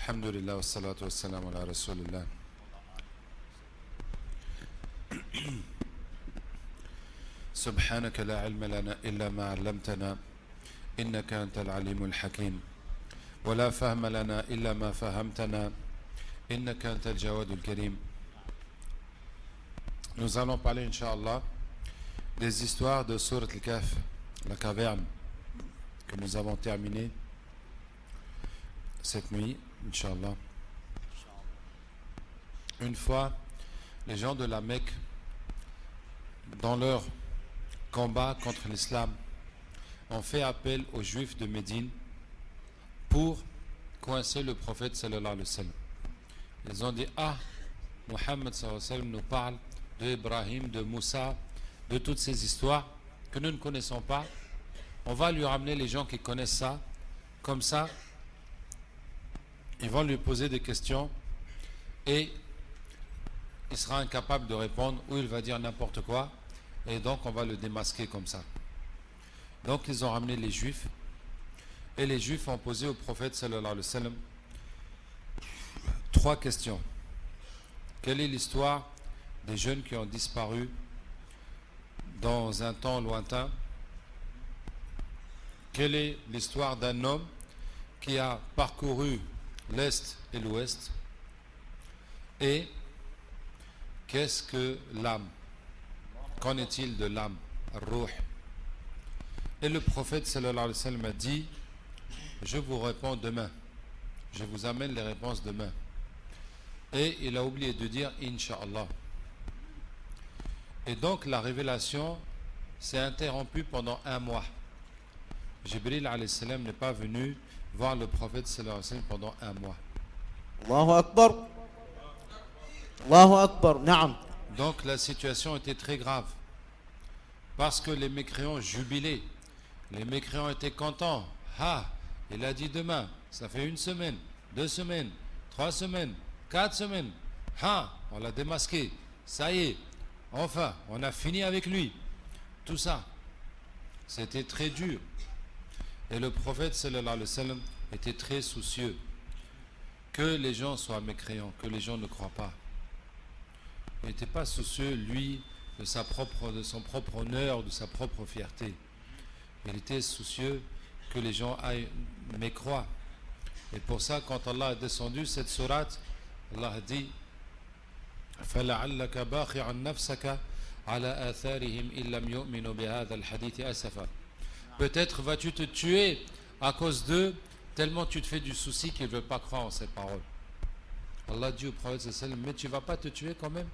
الحمد لله والصلاة والسلام على رسول الله. سبحانك لا علم لنا إلا ما علمتنا إنك أنت العليم الحكيم ولا فهم لنا إلا ما فهمتنا إنك أنت الجواد الكريم. Nous allons parler, Inch'Allah, des histoires de Surat al-Kahf, la caverne, que nous avons terminé cette nuit, Inch'Allah. Une fois, les gens de la Mecque, dans leur combat contre l'islam, ont fait appel aux Juifs de Médine pour coincer le prophète sallallahu alayhi wa sallam. Ils ont dit: ah, Muhammad sallallahu alayhi wa sallam nous parle de Ibrahim, de Moussa, de toutes ces histoires que nous ne connaissons pas. On va lui ramener les gens qui connaissent ça. Comme ça, ils vont lui poser des questions et il sera incapable de répondre ou il va dire n'importe quoi. Et donc on va le démasquer comme ça. Donc ils ont ramené les Juifs et les Juifs ont posé au prophète sallallahu alayhi wa sallam 3 questions. Quelle est l'histoire des jeunes qui ont disparu dans un temps lointain? Quelle est l'histoire d'un homme qui a parcouru l'Est et l'Ouest? Et qu'est-ce que l'âme? Qu'en est-il de l'âme? Ruh. Et le prophète sallallahu alayhi wa sallam a dit: je vous réponds demain. Je vous amène les réponses demain. Et il a oublié de dire Inch'Allah. Et donc la révélation s'est interrompue pendant 1 mois. Jibril alayhi salam n'est pas venu voir le prophète sallallahu alayhi wa sallam pendant 1 mois. Allahu Akbar. Allahu Akbar. Naam. Donc la situation était très grave. Parce que les mécréants jubilaient. Les mécréants étaient contents. Ah, il a dit demain. Ça fait 1 semaine, 2 semaines, 3 semaines, 4 semaines. Ah, on l'a démasqué. Ça y est. Enfin, on a fini avec lui. Tout ça, c'était très dur. Et le prophète sallallahu alayhi wa sallam était très soucieux que les gens soient mécréants, que les gens ne croient pas. Il n'était pas soucieux, lui, de son propre honneur, de sa propre fierté. Il était soucieux que les gens aillent mécroient. Et pour ça, quand Allah a descendu cette sourate, Allah a dit: فَلَعَلَّكَ بَاخِعًا نَفْسَكَ عَلَى آثَارِهِمْ إِن لَّمْ يُؤْمِنُوا بِهَذَا الْحَدِيثِ أَسَفًا. Peut-être vas-tu te tuer à cause d'eux, tellement tu te fais du souci qu'ils ne veulent pas croire en ces paroles. Allah dit au prophète sallallahu alayhi wa sallam: mais tu ne vas pas te tuer quand même?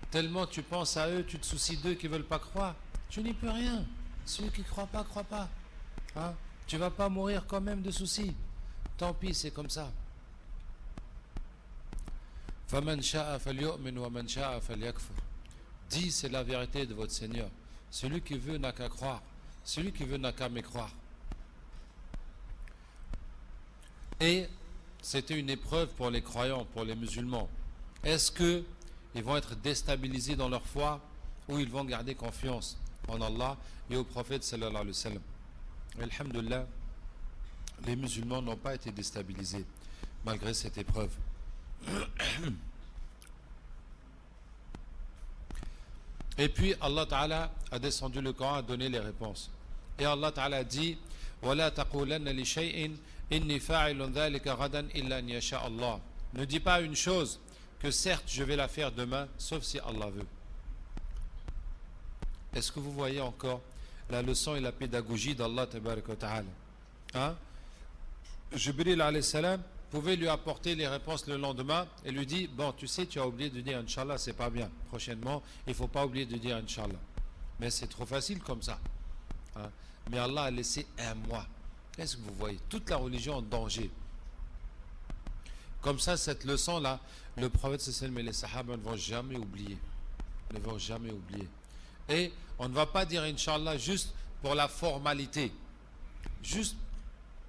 Tellement tu penses à eux, tu te soucies d'eux qui ne veulent pas croire. Tu n'y peux rien. Ceux qui ne croient pas, croient pas. Hein? Tu ne vas pas mourir quand même de soucis. Tant pis, c'est comme ça. فَمَنْ شَاءَ فَلْيُؤْمِنْ وَمَنْ شَاءَ فَلْيَكْفُرْ. Dis, c'est la vérité de votre Seigneur. Celui qui veut n'a qu'à croire. Celui qui veut n'a qu'à mécroire. Et c'était une épreuve pour les croyants, pour les musulmans. Est-ce qu'ils vont être déstabilisés dans leur foi ou ils vont garder confiance en Allah et au prophète sallallahu alayhi wa sallam? Alhamdulillah, les musulmans n'ont pas été déstabilisés malgré cette épreuve. Et puis Allah Ta'ala a descendu le Coran, a donné les réponses. Et Allah Ta'ala a dit: وَلَا تَقُولَنَّ لِشَيْءٍ إِنِّي فَاعِلٌ ذَلِكَ غَدًا إِلَّا أَنْ يَشَاءَ اللَّهُ. Ne dis pas une chose que certes je vais la faire demain, sauf si Allah veut. Est-ce que vous voyez encore la leçon et la pédagogie d'Allah Ta'ala? Hein? Jibril alayhi salam pouvait lui apporter les réponses le lendemain et lui dit: bon, tu sais, tu as oublié de dire Inch'Allah, c'est pas bien. Prochainement, il ne faut pas oublier de dire Inch'Allah. Mais c'est trop facile comme ça. Hein? Mais Allah a laissé 1 mois. Qu'est-ce que vous voyez? Toute la religion en danger. Comme ça, cette leçon-là, le prophète sallallahu alayhi wa sallam et les sahaba ne vont jamais oublier. Ne vont jamais oublier. Et on ne va pas dire Inch'Allah juste pour la formalité. Juste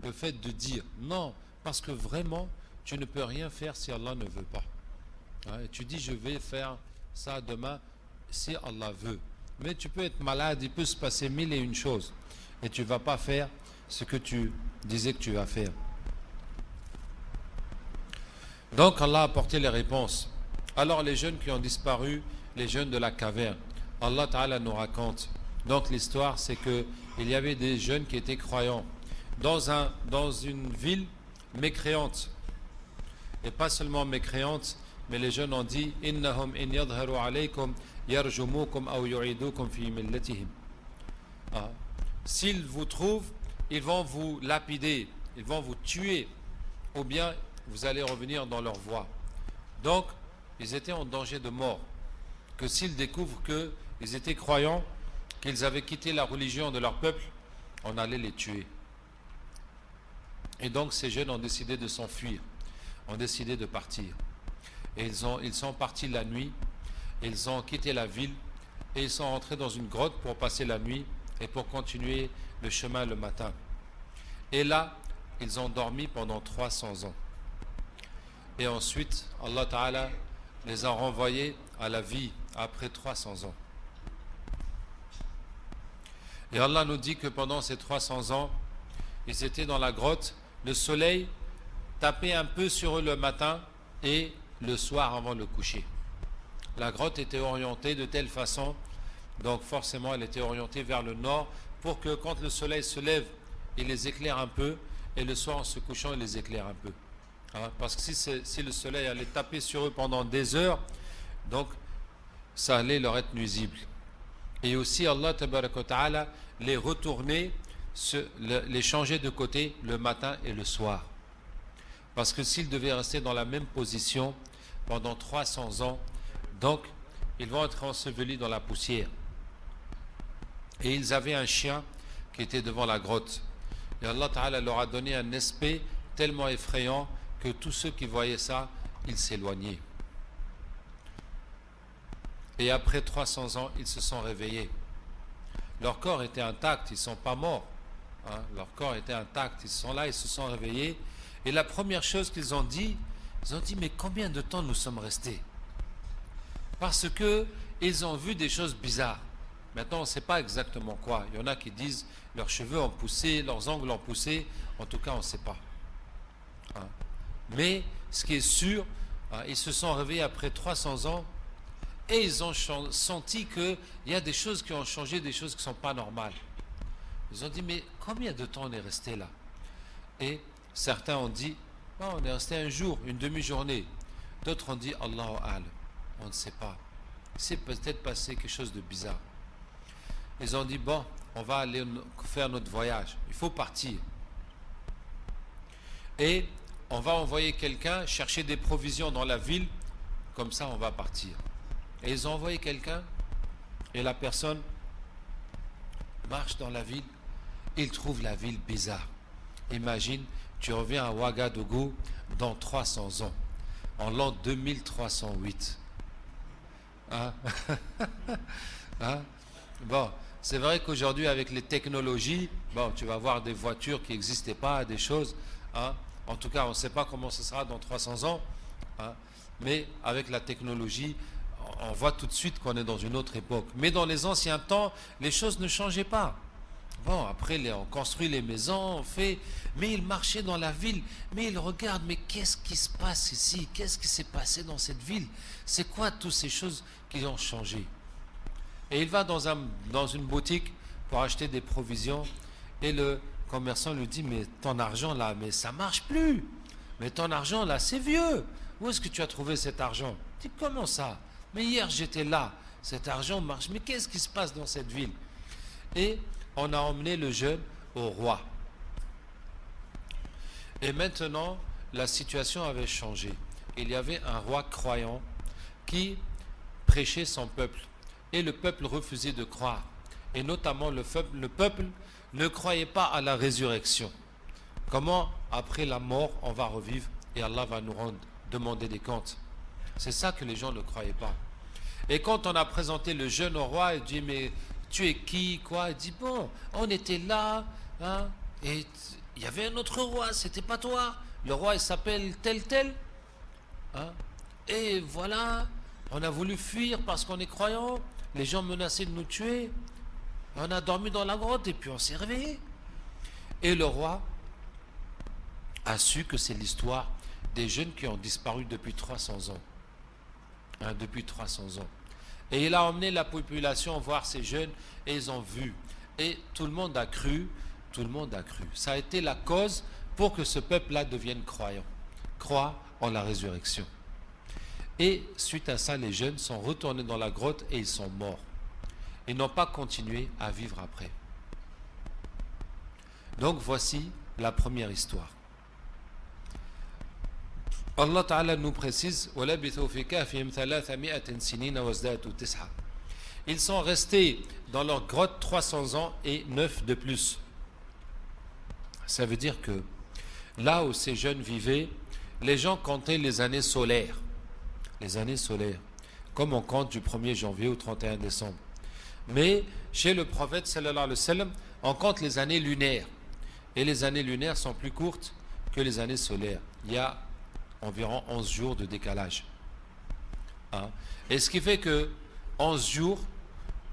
le fait de dire. Non. Parce que vraiment, tu ne peux rien faire si Allah ne veut pas. Hein, et tu dis: je vais faire ça demain si Allah veut. Mais tu peux être malade, il peut se passer 1001 choses. Et tu ne vas pas faire ce que tu disais que tu vas faire. Donc Allah a apporté les réponses. Alors les jeunes qui ont disparu, les jeunes de la caverne, Allah Ta'ala nous raconte. Donc l'histoire c'est que il y avait des jeunes qui étaient croyants dans une ville mécréante. Et pas seulement mécréante, mais les jeunes ont dit innahum in yadharu alaykum yarjumukum aw yu'idukum fi millatihim. S'ils vous trouvent, ils vont vous lapider, ils vont vous tuer, ou bien vous allez revenir dans leur voie. Donc, ils étaient en danger de mort. Que s'ils découvrent qu'ils étaient croyants, qu'ils avaient quitté la religion de leur peuple, on allait les tuer. Et donc, ces jeunes ont décidé de s'enfuir, ont décidé de partir. Et ils sont partis la nuit, ils ont quitté la ville, et ils sont rentrés dans une grotte pour passer la nuit et pour continuer le chemin le matin. Et là, ils ont dormi pendant 300 ans. Et ensuite, Allah Ta'ala les a renvoyés à la vie après 300 ans. Et Allah nous dit que pendant ces 300 ans, ils étaient dans la grotte, le soleil tapait un peu sur eux le matin et le soir avant le coucher. La grotte était orientée de telle façon, donc forcément elle était orientée vers le nord, pour que quand le soleil se lève, il les éclaire un peu, et le soir en se couchant, il les éclaire un peu. Parce que si le soleil allait taper sur eux pendant des heures, donc ça allait leur être nuisible. Et aussi Allah Tabaraka wa Ta'ala les retournait, les changer de côté le matin et le soir. Parce que s'ils devaient rester dans la même position pendant 300 ans, donc ils vont être ensevelis dans la poussière. Et ils avaient un chien qui était devant la grotte. Et Allah Ta'ala leur a donné un aspect tellement effrayant que tous ceux qui voyaient ça, ils s'éloignaient. Et après 300 ans, ils se sont réveillés. Leur corps était intact, ils ne sont pas morts. Leur corps était intact, ils sont là, ils se sont réveillés. Et la première chose qu'ils ont dit, mais combien de temps nous sommes restés? Parce que ils ont vu des choses bizarres. Maintenant, on ne sait pas exactement quoi. Il y en a qui disent leurs cheveux ont poussé, leurs ongles ont poussé. En tout cas, on ne sait pas. Mais ce qui est sûr, ils se sont réveillés après 300 ans et ils ont senti qu'il y a des choses qui ont changé, des choses qui ne sont pas normales. Ils ont dit, mais combien de temps on est resté là? Et certains ont dit, on est resté un jour, une demi-journée. D'autres ont dit, Allahu A'lam, on ne sait pas. C'est peut-être passé quelque chose de bizarre. Ils ont dit, bon, on va aller faire notre voyage. Il faut partir. Et on va envoyer quelqu'un chercher des provisions dans la ville. Comme ça, on va partir. Et ils ont envoyé quelqu'un. Et la personne marche dans la ville. Il trouve la ville bizarre. Imagine, tu reviens à Ouagadougou dans 300 ans. En l'an 2308. Bon, c'est vrai qu'aujourd'hui avec les technologies, tu vas voir des voitures qui n'existaient pas, des choses. En tout cas, on ne sait pas comment ce sera dans 300 ans. Mais avec la technologie, on voit tout de suite qu'on est dans une autre époque. Mais dans les anciens temps, les choses ne changeaient pas. Bon, après, on construit les maisons, on fait... Mais il marchait dans la ville, mais il regarde, mais qu'est-ce qui se passe ici? Qu'est-ce qui s'est passé dans cette ville? C'est quoi toutes ces choses qui ont changé? Et il va dans une boutique pour acheter des provisions, et le commerçant lui dit, mais ton argent là, mais ça marche plus. Mais ton argent là, c'est vieux. Où est-ce que tu as trouvé cet argent? Il dit, comment ça? Mais hier j'étais là, cet argent marche. Mais qu'est-ce qui se passe dans cette ville? Et on a emmené le jeune au roi. Et maintenant, la situation avait changé. Il y avait un roi croyant qui prêchait son peuple. Et le peuple refusait de croire. Et notamment le peuple ne croyait pas à la résurrection. Comment, après la mort, on va revivre et Allah va nous demander des comptes? C'est ça que les gens ne croyaient pas. Et quand on a présenté le jeune au roi, il dit, mais tu es qui, quoi? Il dit, bon, on était là, et il y avait un autre roi, c'était pas toi. Le roi, il s'appelle tel. Et voilà, on a voulu fuir parce qu'on est croyant. Les gens menaçaient de nous tuer. On a dormi dans la grotte et puis on s'est réveillé. Et le roi a su que c'est l'histoire des jeunes qui ont disparu depuis 300 ans. Hein, depuis 300 ans. Et il a emmené la population voir ces jeunes et ils ont vu. Et tout le monde a cru, tout le monde a cru. Ça a été la cause pour que ce peuple-là devienne croyant, croit en la résurrection. Et suite à ça, les jeunes sont retournés dans la grotte et ils sont morts. Ils n'ont pas continué à vivre après. Donc voici la première histoire. Allah Ta'ala nous précise ils sont restés dans leur grotte 300 ans et 9 de plus. Ça veut dire que là où ces jeunes vivaient, les gens comptaient les années solaires. Les années solaires, comme on compte du 1er janvier au 31 décembre. Mais chez le prophète sallallahu alayhi wa sallam, on compte les années lunaires. Et les années lunaires sont plus courtes que les années solaires. Il y a environ 11 jours de décalage. Hein? Et ce qui fait que 11 jours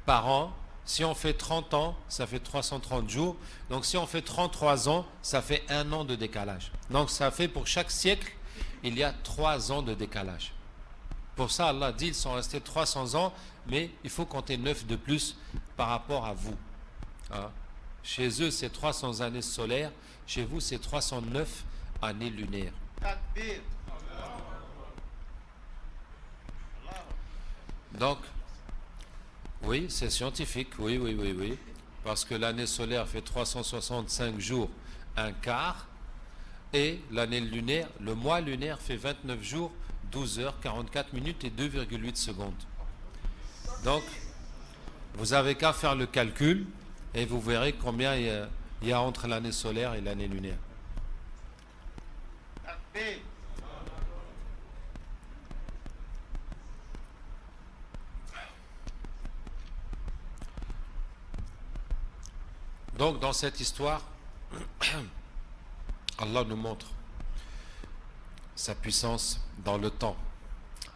par an, si on fait 30 ans, ça fait 330 jours. Donc si on fait 33 ans, ça fait 1 an de décalage. Donc ça fait pour chaque siècle, il y a 3 ans de décalage. Pour ça, Allah dit, ils sont restés 300 ans, mais il faut compter 9 de plus par rapport à vous. Hein? Chez eux, c'est 300 années solaires. Chez vous, c'est 309 années lunaires. Donc, oui, c'est scientifique, oui. Parce que l'année solaire fait 365 jours, un quart. Et l'année lunaire, le mois lunaire fait 29 jours, 12 heures, 44 minutes et 2,8 secondes. Donc, vous avez qu'à faire le calcul et vous verrez combien il y a entre l'année solaire et l'année lunaire. Donc, dans cette histoire, Allah nous montre sa puissance dans le temps.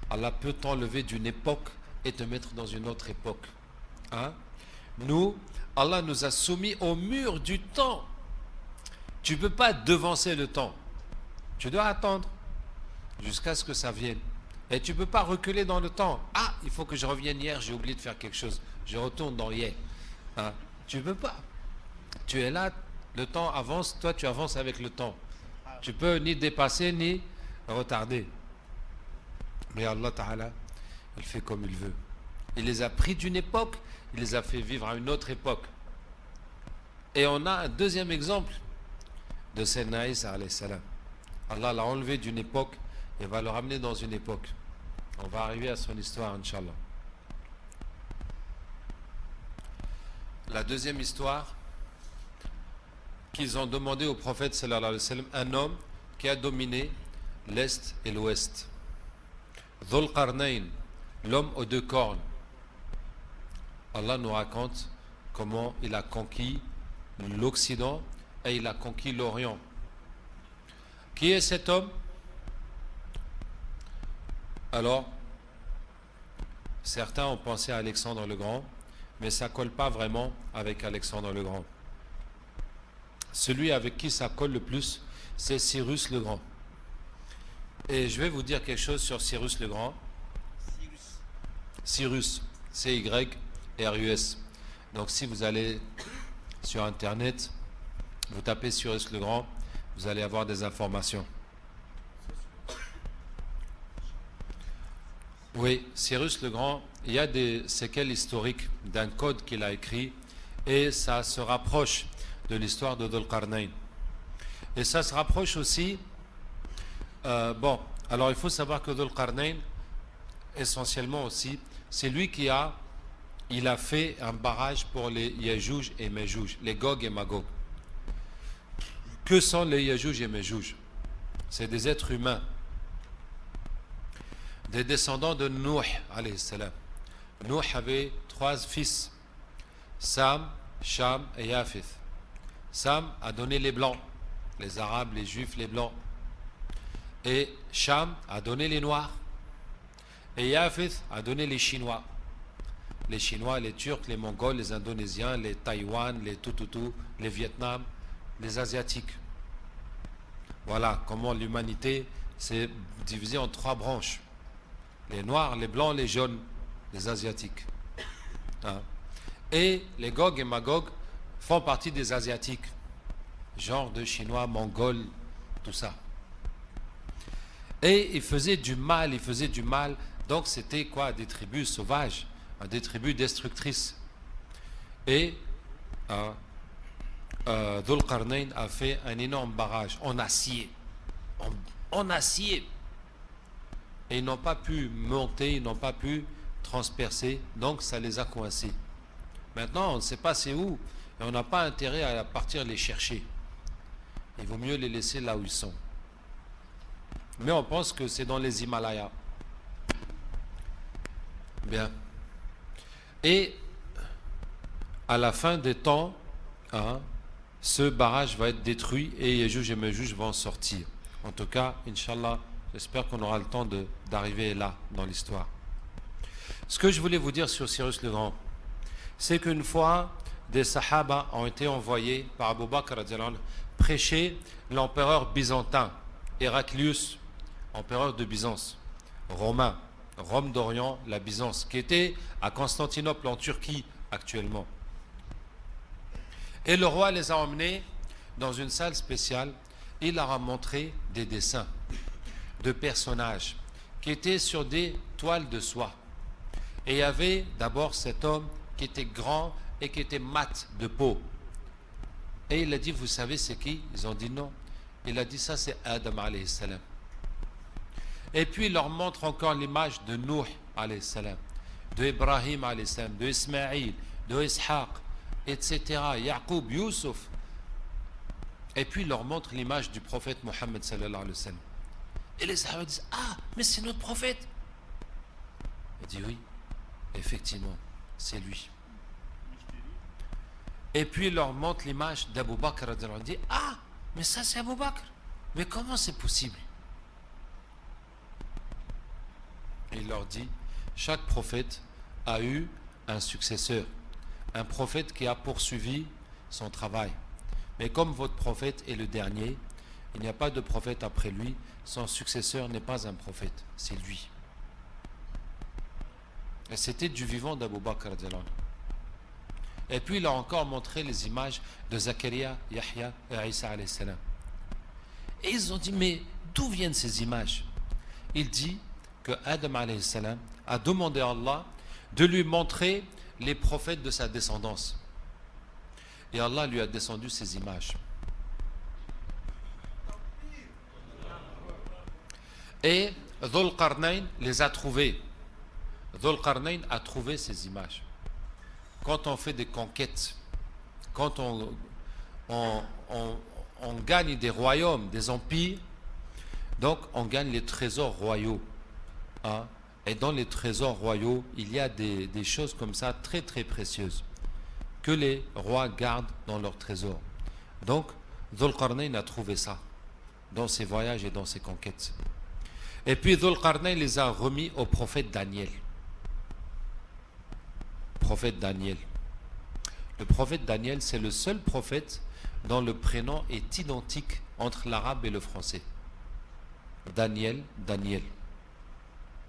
Allah peut t'enlever d'une époque et te mettre dans une autre époque. Hein? Nous, Allah nous a soumis au mur du temps. Tu ne peux pas devancer le temps. Tu dois attendre jusqu'à ce que ça vienne. Et tu ne peux pas reculer dans le temps. Ah, il faut que je revienne hier, j'ai oublié de faire quelque chose. Je retourne dans hier. Hein? Tu ne peux pas. Tu es là, le temps avance, toi tu avances avec le temps. Tu peux ni dépasser ni retarder. Mais Allah Ta'ala, il fait comme il veut. Il les a pris d'une époque, il les a fait vivre à une autre époque. Et on a un deuxième exemple de Sayyidina Isa alayhi salam. Allah l'a enlevé d'une époque et va le ramener dans une époque. On va arriver à son histoire, Inch'Allah. La deuxième histoire qu'ils ont demandé au prophète sallallahu alayhi wa sallam, un homme qui a dominé l'Est et l'Ouest. Dhul Qarnayn, l'homme aux deux cornes. Allah nous raconte comment il a conquis l'Occident et il a conquis l'Orient. Qui est cet homme? Alors, certains ont pensé à Alexandre le Grand, mais ça ne colle pas vraiment avec Alexandre le Grand. Celui avec qui ça colle le plus, c'est Cyrus le Grand. Et je vais vous dire quelque chose sur Cyrus le Grand. Cyrus, C-Y-R-U-S. Donc si vous allez sur Internet, vous tapez Cyrus le Grand, vous allez avoir des informations. Oui, Cyrus le Grand, il y a des séquelles historiques d'un code qu'il a écrit et ça se rapproche de l'histoire de Dhul Qarnayn. Et ça se rapproche aussi, alors il faut savoir que Dhul Qarnayn, essentiellement aussi, c'est lui qui a fait un barrage pour les Yajouj et Majouj, les Gog et Magog. Que sont les Yajouj et Majouj? C'est des êtres humains, des descendants de Nuh alayhi salam. Nuh avait 3 fils, Sam, Cham et Yafith. Sam a donné les blancs, les arabes, les juifs, les blancs. Et Cham a donné les noirs. Et Yafith a donné les chinois. Les chinois, les turcs, les mongols, les indonésiens, les taïwan, les tututu, les vietnam, les asiatiques. Voilà comment l'humanité s'est divisée en 3 branches. Les noirs, les blancs, les jaunes, les asiatiques. Hein. Et les Gog et Magog font partie des asiatiques. Genre de chinois, mongols, tout ça. Et ils faisaient du mal. Donc c'était quoi? Des tribus sauvages, des tribus destructrices. Et Dhul Qarnayn a fait un énorme barrage en acier. En acier. Et ils n'ont pas pu monter, ils n'ont pas pu transpercer, donc ça les a coincés. Maintenant, on ne sait pas c'est où, et on n'a pas intérêt à partir les chercher. Il vaut mieux les laisser là où ils sont. Mais on pense que c'est dans les Himalayas. Bien. Et à la fin des temps, hein, ce barrage va être détruit et Yéjouj et Méjouj vont sortir. En tout cas, Inch'Allah, j'espère qu'on aura le temps d'arriver là, dans l'histoire. Ce que je voulais vous dire sur Cyrus le Grand, c'est qu'une fois, des Sahaba ont été envoyés par Abu Bakr prêcher l'empereur byzantin, Héraclius, empereur de Byzance, romain, Rome d'Orient, la Byzance, qui était à Constantinople en Turquie actuellement. Et le roi les a emmenés dans une salle spéciale. Il leur a montré des dessins de personnages qui étaient sur des toiles de soie. Et il y avait d'abord cet homme qui était grand et qui était mat de peau. Et il a dit, vous savez c'est qui? Ils ont dit non. Il a dit, ça c'est Adam alayhi salam. Et puis il leur montre encore l'image de Nuh alayhi salam, de Ibrahim alayhi salam, de Ismaïl, de Ishaq, etc. Yaqub, Youssouf. Et puis il leur montre l'image du prophète Mohammed sallallahu alayhi wa sallam. Et les Sahaba disent, ah, mais c'est notre prophète. Il dit oui, effectivement, c'est lui. Et puis il leur montre l'image d'Abu Bakr. Il dit, ah, mais ça c'est Abu Bakr. Mais comment c'est possible? Et il leur dit, chaque prophète a eu un successeur, un prophète qui a poursuivi son travail. Mais comme votre prophète est le dernier, il n'y a pas de prophète après lui, son successeur n'est pas un prophète, c'est lui. Et c'était du vivant d'Abu Bakr. Et puis il a encore montré les images de Zakaria, Yahya et Isa alayhi salam. Et ils ont dit, mais d'où viennent ces images? Il dit que Adam alayhi salam a demandé à Allah de lui montrer les prophètes de sa descendance. Et Allah lui a descendu ces images. Et Dhul Qarnayn les a trouvées. Dhul Qarnayn a trouvé ces images. Quand on fait des conquêtes, quand on gagne des royaumes, des empires, donc on gagne les trésors royaux. Hein? Et dans les trésors royaux, il y a des choses comme ça très très précieuses que les rois gardent dans leurs trésors. Donc, Dhul Qarnayn a trouvé ça dans ses voyages et dans ses conquêtes. Et puis Dhul Qarnayn les a remis au prophète Daniel. Prophète Daniel. Le prophète Daniel, c'est le seul prophète dont le prénom est identique entre l'arabe et le français. Daniel, Daniel.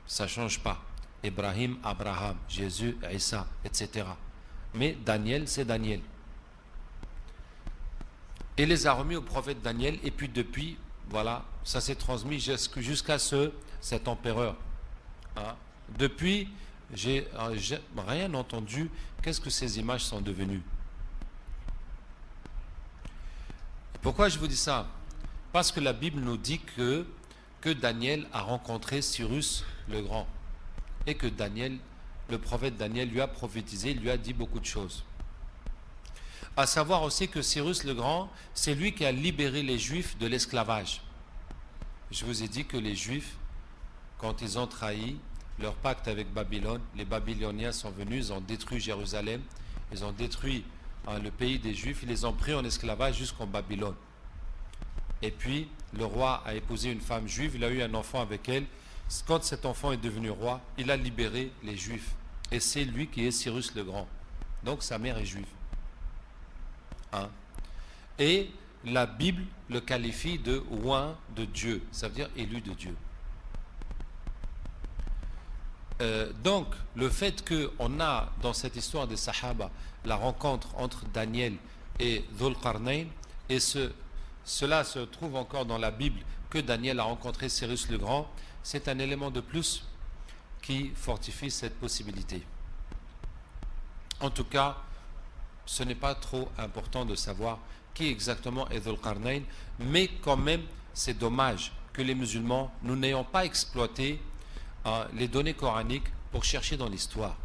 Ça ne change pas. Ibrahim, Abraham, Jésus, Isa, etc. Mais Daniel, c'est Daniel. Il les a remis au prophète Daniel, et puis depuis, voilà, ça s'est transmis jusqu'à cet empereur. Hein? Depuis, j'ai rien entendu. Qu'est-ce que ces images sont devenues? Pourquoi je vous dis ça? Parce que la Bible nous dit que Daniel a rencontré Cyrus le Grand. Et que Daniel, le prophète Daniel, lui a prophétisé, lui a dit beaucoup de choses. À savoir aussi que Cyrus le Grand, c'est lui qui a libéré les Juifs de l'esclavage. Je vous ai dit que les Juifs, quand ils ont trahi leur pacte avec Babylone, les Babyloniens sont venus, ils ont détruit Jérusalem, ils ont détruit le pays des Juifs, ils les ont pris en esclavage jusqu'en Babylone. Et puis, le roi a épousé une femme juive, il a eu un enfant avec elle. Quand cet enfant est devenu roi, il a libéré les Juifs. Et c'est lui qui est Cyrus le Grand. Donc sa mère est juive. Hein? Et la Bible le qualifie de oint de Dieu, ça veut dire élu de Dieu. Donc, le fait qu'on a dans cette histoire des Sahaba la rencontre entre Daniel et Dhul Qarnayn, et cela se trouve encore dans la Bible, que Daniel a rencontré Cyrus le Grand, c'est un élément de plus qui fortifie cette possibilité. En tout cas, ce n'est pas trop important de savoir qui exactement est Dhul Qarnayn, mais quand même, c'est dommage que les musulmans, nous n'ayons pas exploité les données coraniques pour chercher dans l'histoire.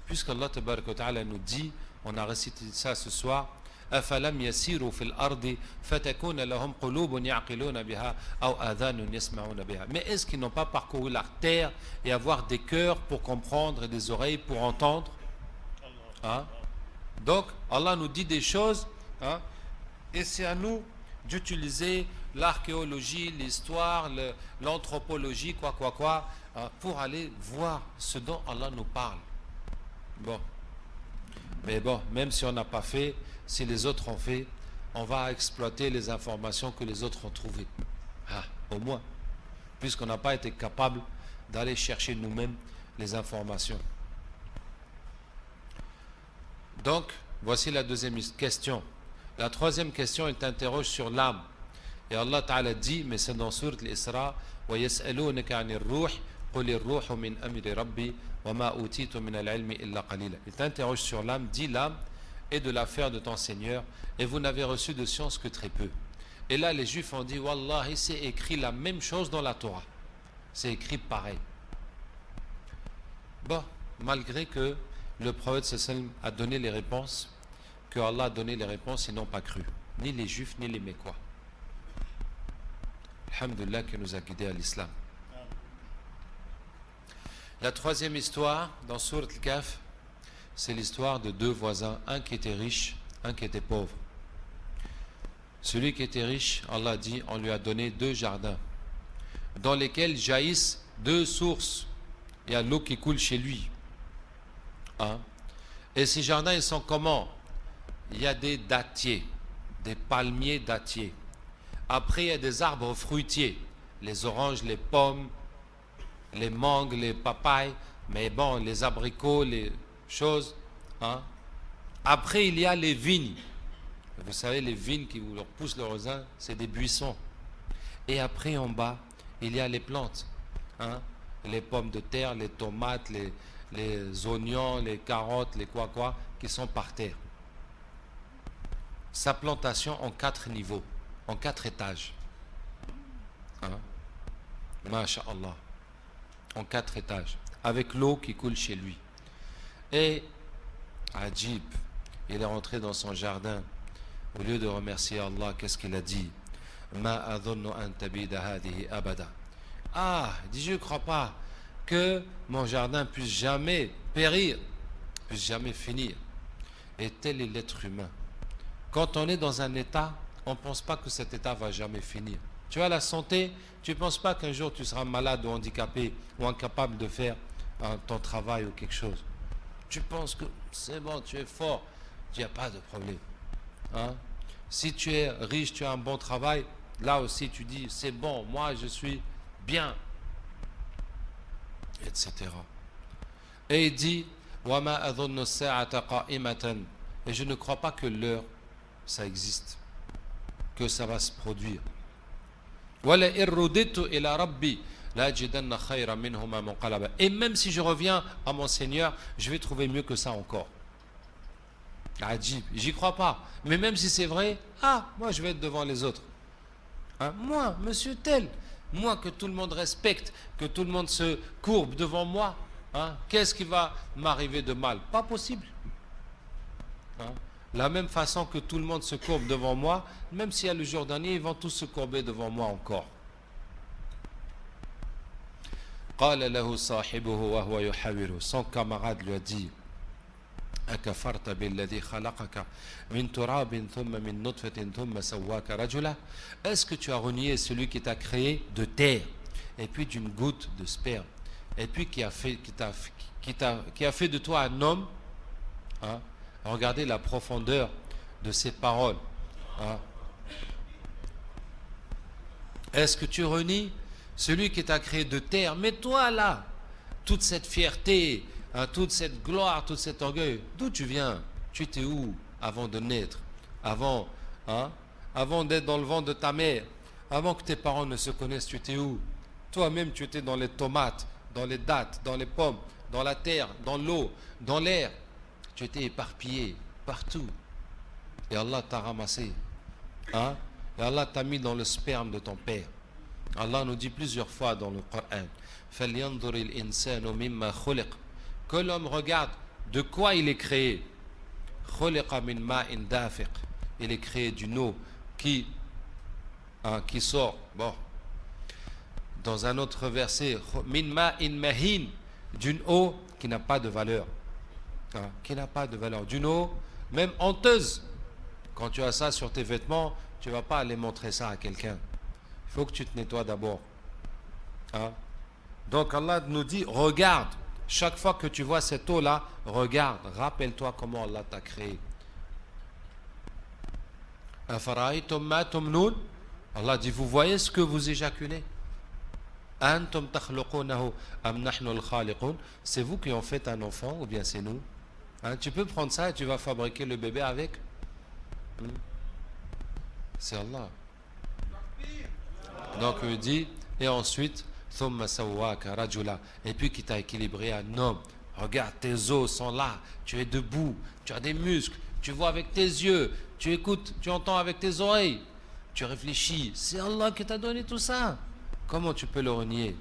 Puisqu'Allah Tabaraka wa Ta'ala nous dit, on a récité ça ce soir, أَفَلَمْ يَسِيرُوا فِي الْأَرْضِ فَتَكُونَ لَهُمْ قُلُوبٌ يَعْقِلُونَ بِهَا أَوْ آذَانٌ يَسْمَعُونَ بِهَا. Mais est-ce qu'ils n'ont pas parcouru la terre et avoir des cœurs pour comprendre et des oreilles pour entendre? Donc Allah nous dit des choses, et c'est à nous d'utiliser l'archéologie, l'histoire, l'anthropologie, pour aller voir ce dont Allah nous parle. Bon. Mais bon, même si on n'a pas fait, si les autres ont fait, on va exploiter les informations que les autres ont trouvées. Au moins. Puisqu'on n'a pas été capable d'aller chercher nous-mêmes les informations. Donc, voici la deuxième question. La troisième question, elle t'interroge sur l'âme. Et Allah Ta'ala dit, mais c'est dans Sourate Al-Isra, وَيَسْأَلُونَكَ عَنِ الرُّوحِ قُلِ الرُّوحُ مِنْ أَمْرِ رَبِّي وَمَا أُوتِيتُ مِنَ الْعِلْمِ إِلَّا قَلِيلًا. Il t'interroge sur l'âme, dit l'âme est de l'affaire de ton Seigneur, et vous n'avez reçu de science que très peu. Et là, les Juifs ont dit, Wallahi, c'est écrit la même chose dans la Torah. C'est écrit pareil. Bon, malgré que le prophète sallam a donné les réponses, que Allah a donné les réponses, ils n'ont pas cru. Ni les Juifs, ni les Mécois. Alhamdulillah qui nous a guidés à l'islam. La troisième histoire, dans Sourate Al-Kahf, c'est l'histoire de deux voisins, un qui était riche, un qui était pauvre. Celui qui était riche, Allah dit, on lui a donné 2 jardins, dans lesquels jaillissent 2 sources. Il y a l'eau qui coule chez lui. Et ces jardins, ils sont comment? Il y a des dattiers, des palmiers dattiers. Après, il y a des arbres fruitiers, les oranges, les pommes, les mangues, les papayes, mais bon, les abricots, les choses. Après, il y a les vignes. Vous savez, les vignes qui vous leur poussent le raisin, c'est des buissons. Et après, en bas, il y a les plantes. Les pommes de terre, les tomates, les oignons, les carottes, les qui sont par terre. Sa plantation en 4 niveaux, en 4 étages. Masha'Allah. En 4 étages, avec l'eau qui coule chez lui. Et, Ajib, il est rentré dans son jardin. Au lieu de remercier Allah, qu'est-ce qu'il a dit? Ma adhunnu an tabida hadihi abada. Il dit, je ne crois pas que mon jardin puisse jamais périr, puisse jamais finir. Et tel est l'être humain. Quand on est dans un état, on ne pense pas que cet état va jamais finir. Tu as la santé, tu ne penses pas qu'un jour tu seras malade ou handicapé ou incapable de faire ton travail ou quelque chose. Tu penses que c'est bon, tu es fort, il n'y a pas de problème. Si tu es riche, tu as un bon travail, là aussi tu dis c'est bon, moi je suis bien, etc. Et il dit وَمَا أَظُنُّ السَّاعَةَ قَائِمَةً. Et je ne crois pas que l'heure, ça existe, que ça va se produire. وَلَئِن رُّدِدتُّ إِلَى رَبِّي لَأَجِدَنَّ خَيْرًا مِنْهُمَا مُنْقَلَبًا. Et même si je reviens à mon Seigneur, je vais trouver mieux que ça encore. Ajib, j'y crois pas. Mais même si c'est vrai, moi je vais être devant les autres. Moi, monsieur tel, moi que tout le monde respecte, que tout le monde se courbe devant moi, qu'est-ce qui va m'arriver de mal? Pas possible. La même façon que tout le monde se courbe devant moi, même s'il y a le jour dernier, ils vont tous se courber devant moi encore. قال له صاحبه وهو يحاوره. Son camarade lui a dit أكفرت بالذي خلقك من تراب ثم من نطفة ثم سواك رجلا. Est-ce que tu as renié celui qui t'a créé de terre et puis d'une goutte de sperme et puis qui a fait de toi un homme? Regardez la profondeur de ces paroles. Est-ce que tu renies celui qui t'a créé de terre? Mais toi là, toute cette fierté, hein, toute cette gloire, tout cet orgueil, d'où tu viens? Tu étais où avant de naître? Avant, hein, avant d'être dans le ventre de ta mère? Avant que tes parents ne se connaissent, tu étais où? Toi-même, tu étais dans les tomates, dans les dattes, dans les pommes, dans la terre, dans l'eau, dans l'air. Tu étais éparpillé partout. Et Allah t'a ramassé. Hein? Et Allah t'a mis dans le sperme de ton père. Allah nous dit plusieurs fois dans le Coran, فَلْيَنْظُرِ الْإِنسَانُ مِمَّا خُلِقَ, que l'homme regarde de quoi il est créé. خُلِقَ مِنْ مَاءٍ دَافِقٍ, il est créé d'une eau qui sort. Bon. Dans un autre verset, مِنْ مَاءٍ مَهِينٍ, d'une eau qui n'a pas de valeur. Hein, qui n'a pas de valeur. D'une eau même honteuse. Quand tu as ça sur tes vêtements, tu ne vas pas aller montrer ça à quelqu'un. Il faut que tu te nettoies d'abord. Hein? Donc Allah nous dit, regarde, chaque fois que tu vois cette eau-là, regarde, rappelle-toi comment Allah t'a créé. أَفَرَأَيْتُمْ مَا تُمْنُونَ, Allah dit, vous voyez ce que vous éjaculez? أَنْتُمْ تَخْلُقُونَهُ أَمْ نَحْنُ الْخَالِقُونَ, c'est vous qui en faites un enfant ou bien c'est nous? Hein, tu peux prendre ça et tu vas fabriquer le bébé avec? C'est Allah. Donc il dit, et ensuite, ثُمَّ سَوَّاكَ رَجُلًا, et puis qui t'a équilibré un homme. Regarde, tes os sont là, tu es debout, tu as des muscles, tu vois avec tes yeux, tu écoutes, tu entends avec tes oreilles, tu réfléchis. C'est Allah qui t'a donné tout ça. Comment tu peux le renier?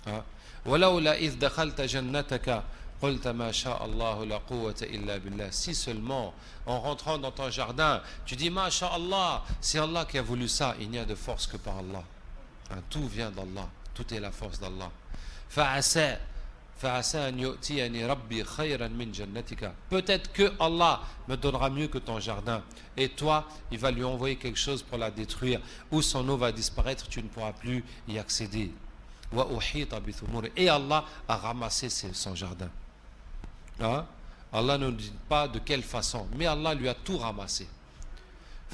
Hein? وَلَوْلَا إِذْ دَخَلْتَ جَنَّتَكَ قُلْتَ مَا شَاءَ اللَّهُ لَا قُوَّةَ إِلَّا بِاللَّهِ. Si seulement, en rentrant dans ton jardin, tu dis Ma sha Allah, c'est Allah qui a voulu ça, il n'y a de force que par Allah. Hein, tout vient d'Allah, tout est la force d'Allah. فَعَسَى أَنْ يُؤْتِيَنِي رَبِّي خَيْرًا مِنْ جَنَّتِكَ, peut-être que Allah me donnera mieux que ton jardin. Et toi, il va lui envoyer quelque chose pour la détruire, ou son eau va disparaître, tu ne pourras plus y accéder. وَأُحِيطَ بِثُمُورِ, et Allah a ramassé son jardin. Hein? Allah ne dit pas de quelle façon, mais Allah lui a tout ramassé.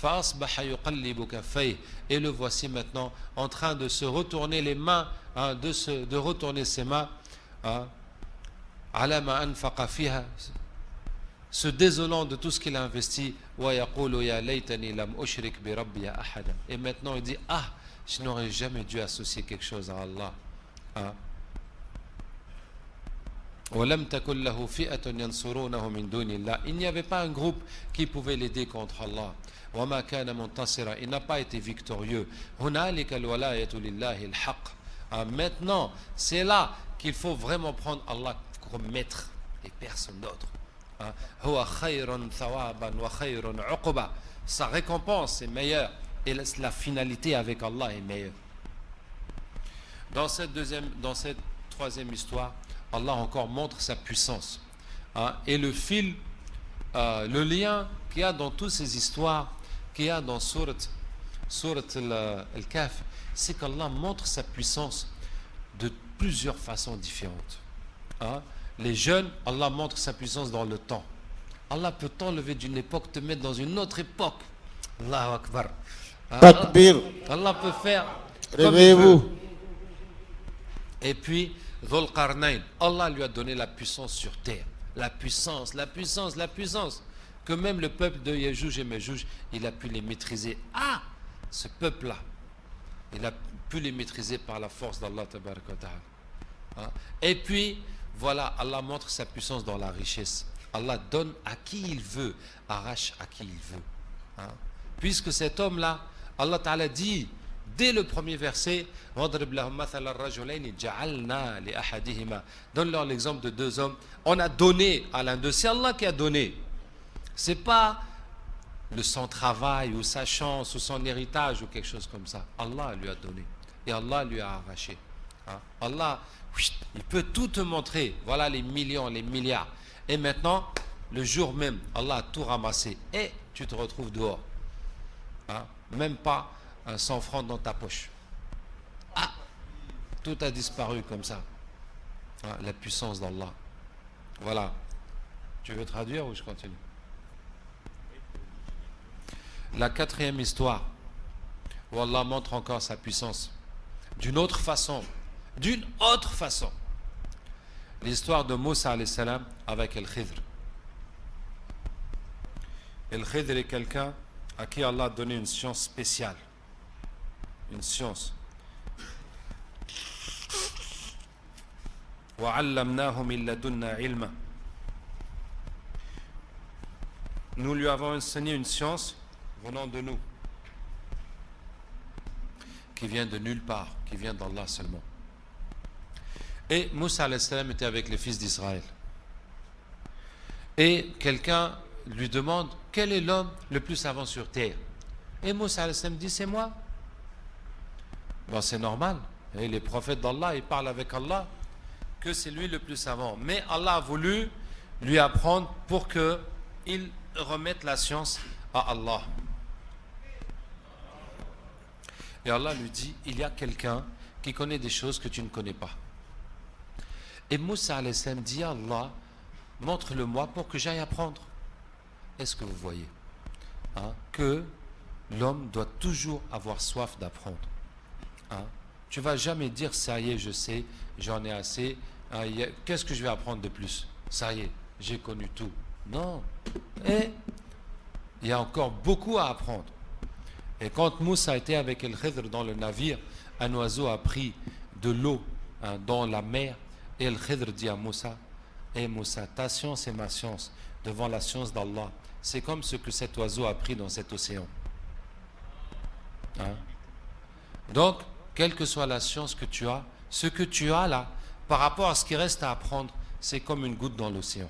فَأَصْبَحَ يُقَلِّبُ كَفَّيْهِ, et le voici maintenant en train de se retourner les mains, hein, de retourner ses mains, hein, عَلَى مَا أَنْفَقَ فِيهَا, se désolant de tout ce qu'il a investi. وَيَقُولُ يَا لَيْتَنِي لَمْ أُشْرِكْ بِرَبِّيَ أَحَدًا, et maintenant il dit, ah, je n'aurais jamais dû associer quelque chose à Allah. Hein? وَلَمْ تَكُنْ لَهُ فِئَةٌ يَنْصُرُونَهُ مِنْ دُونِ اللَّهِ, il n'y avait pas un groupe qui pouvait l'aider contre Allah. وَمَا كَانَ مُنْتَصِرًا, il n'a pas été victorieux. هُنَالِكَ الْوَلَايَةُ لِلَّهِ الْحَقِّ, maintenant c'est là qu'il faut vraiment prendre Allah comme maître et personne d'autre. هُوَ خَيْرٌ ثَوَابًا وَخَيْرٌ عُقْبًا, sa récompense est meilleure et la finalité avec Allah est meilleure. Dans cette troisième histoire, Allah encore montre sa puissance. Hein, et le fil, le lien qu'il y a dans toutes ces histoires, qu'il y a dans Surat Al-Kahf, c'est qu'Allah montre sa puissance de plusieurs façons différentes. Hein, les jeunes, Allah montre sa puissance dans le temps. Allah peut t'enlever d'une époque, te mettre dans une autre époque. Allahu Akbar. Takbir. Allah peut faire comme il veut. Réveillez-vous. Et puis, Dhul Qarnayn, Allah lui a donné la puissance sur terre. La puissance, la puissance, la puissance. Que même le peuple de Yajouj et Majouj, il a pu les maîtriser. Ah, ce peuple-là, il a pu les maîtriser par la force d'Allah Tabaraka wa Ta'ala. Et puis, voilà, Allah montre sa puissance dans la richesse. Allah donne à qui il veut, arrache à qui il veut. Hein? Puisque cet homme-là, Allah Ta'ala dit, dès le premier verset, donne-leur l'exemple de deux hommes. On a donné à l'un d'eux, c'est Allah qui a donné. C'est pas son travail ou sa chance ou son héritage ou quelque chose comme ça. Allah lui a donné et Allah lui a arraché. Hein? Allah, il peut tout te montrer. Voilà les millions, les milliards. Et maintenant, le jour même, Allah a tout ramassé et tu te retrouves dehors. Hein? Même pas un 100 francs dans ta poche. Ah, tout a disparu comme ça. Hein? La puissance d'Allah. Voilà. Tu veux traduire ou je continue? La quatrième histoire. où Allah montre encore sa puissance. D'une autre façon. D'une autre façon. L'histoire de Moussa alayhi salam avec El-Khidr. El-Khidr est quelqu'un à qui Allah a donné une science spéciale. Une science. وَعَلَّمْنَاهُ مِن لَدُنَّا عِلْمًا. Nous lui avons enseigné une science venant de nous, qui vient de nulle part, qui vient d'Allah seulement. Et Moussa alayhi salam était avec les fils d'Israël. Et quelqu'un lui demande quel est l'homme le plus savant sur terre. Et Moussa alayhi salam dit c'est moi. Bon, c'est normal. Et les prophètes d'Allah, ils parlent avec Allah que c'est lui le plus savant. Mais Allah a voulu lui apprendre pour qu'il remette la science à Allah. Et Allah lui dit, il y a quelqu'un qui connaît des choses que tu ne connais pas. Et Moussa alayhi salam dit à Allah, montre-le-moi pour que j'aille apprendre. Est-ce que vous voyez que l'homme doit toujours avoir soif d'apprendre. Tu ne vas jamais dire, ça y est, je sais, j'en ai assez, qu'est-ce que je vais apprendre de plus? Ça y est, j'ai connu tout. Non. Et il y a encore beaucoup à apprendre. Et quand Moussa était avec El-Khidr dans le navire, un oiseau a pris de l'eau dans la mer, et El-Khidr dit à Moussa, Moussa, ta science est ma science, devant la science d'Allah. C'est comme ce que cet oiseau a pris dans cet océan. Donc, quelle que soit la science que tu as, ce que tu as là, par rapport à ce qui reste à apprendre, c'est comme une goutte dans l'océan.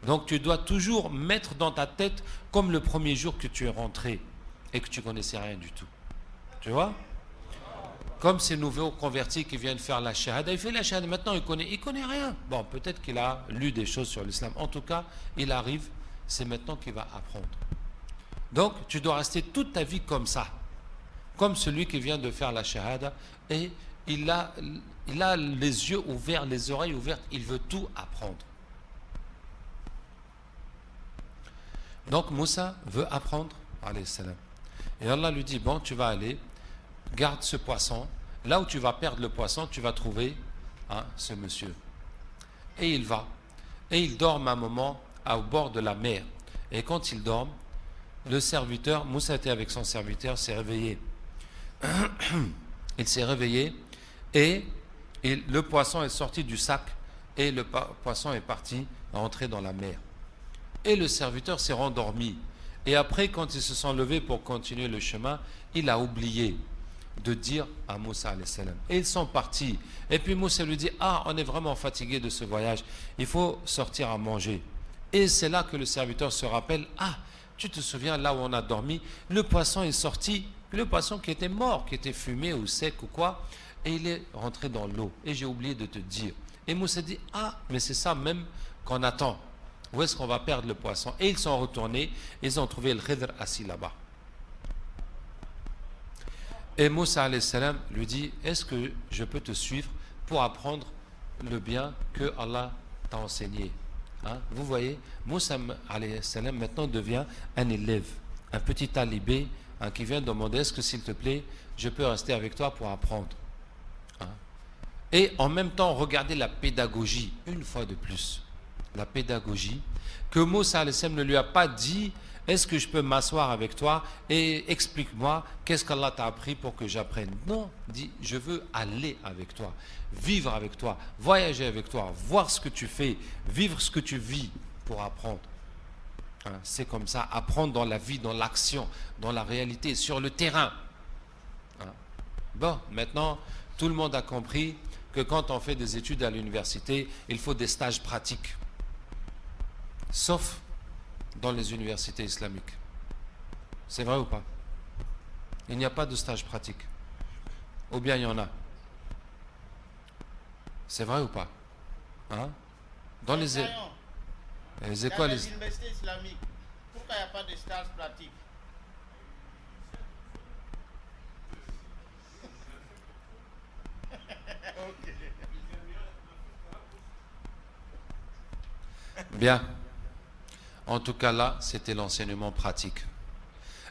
Donc tu dois toujours mettre dans ta tête comme le premier jour que tu es rentré et que tu connaissais rien du tout. Tu vois? Comme ces nouveaux convertis qui viennent faire la shahada, il fait la shahada, maintenant il connaît rien. Bon, peut-être qu'il a lu des choses sur l'islam. En tout cas, il arrive, c'est maintenant qu'il va apprendre. Donc tu dois rester toute ta vie comme ça. Comme celui qui vient de faire la shahada et il a les yeux ouverts, les oreilles ouvertes, il veut tout apprendre. Donc Moussa veut apprendre, alayhi salam. Et Allah lui dit, bon, tu vas aller, garde ce poisson. Là où tu vas perdre le poisson, tu vas trouver ce monsieur. Et il va. Et il dort un moment au bord de la mer. Et quand il dort, le serviteur, Moussa était avec son serviteur, s'est réveillé. Il s'est réveillé et le poisson est sorti du sac et le poisson est parti rentrer dans la mer. Et le serviteur s'est rendormi. Et après, quand ils se sont levés pour continuer le chemin, il a oublié de dire à Moussa alayhi salam. Et ils sont partis. Et puis Moussa lui dit, on est vraiment fatigué de ce voyage, il faut sortir à manger. Et c'est là que le serviteur se rappelle, tu te souviens là où on a dormi, le poisson est sorti, le poisson qui était mort, qui était fumé ou sec ou quoi, et il est rentré dans l'eau. Et j'ai oublié de te dire. Et Moussa dit, mais c'est ça même qu'on attend. Où est-ce qu'on va perdre le poisson? Et ils sont retournés, ils ont trouvé le Khidr assis là-bas. Et Moussa alayhi salam lui dit, est-ce que je peux te suivre pour apprendre le bien que Allah t'a enseigné? Vous voyez, Moussa alayhi salam maintenant devient un élève, un petit talibé qui vient demander, est-ce que s'il te plaît, je peux rester avec toi pour apprendre? Et en même temps, regardez la pédagogie, une fois de plus. La pédagogie, que Moussa alayhi salam ne lui a pas dit, est-ce que je peux m'asseoir avec toi et explique-moi qu'est-ce qu'Allah t'a appris pour que j'apprenne? Non, dit, je veux aller avec toi, vivre avec toi, voyager avec toi, voir ce que tu fais, vivre ce que tu vis pour apprendre. C'est comme ça, apprendre dans la vie, dans l'action, dans la réalité, sur le terrain. Bon, maintenant, tout le monde a compris que quand on fait des études à l'université, il faut des stages pratiques. Sauf dans les universités islamiques. C'est vrai ou pas? Il n'y a pas de stage pratique. Ou bien il y en a. C'est vrai ou pas? Dans les écoles... Les universités islamiques, pourquoi il n'y a pas de stage pratique? Bien. En tout cas là, c'était l'enseignement pratique.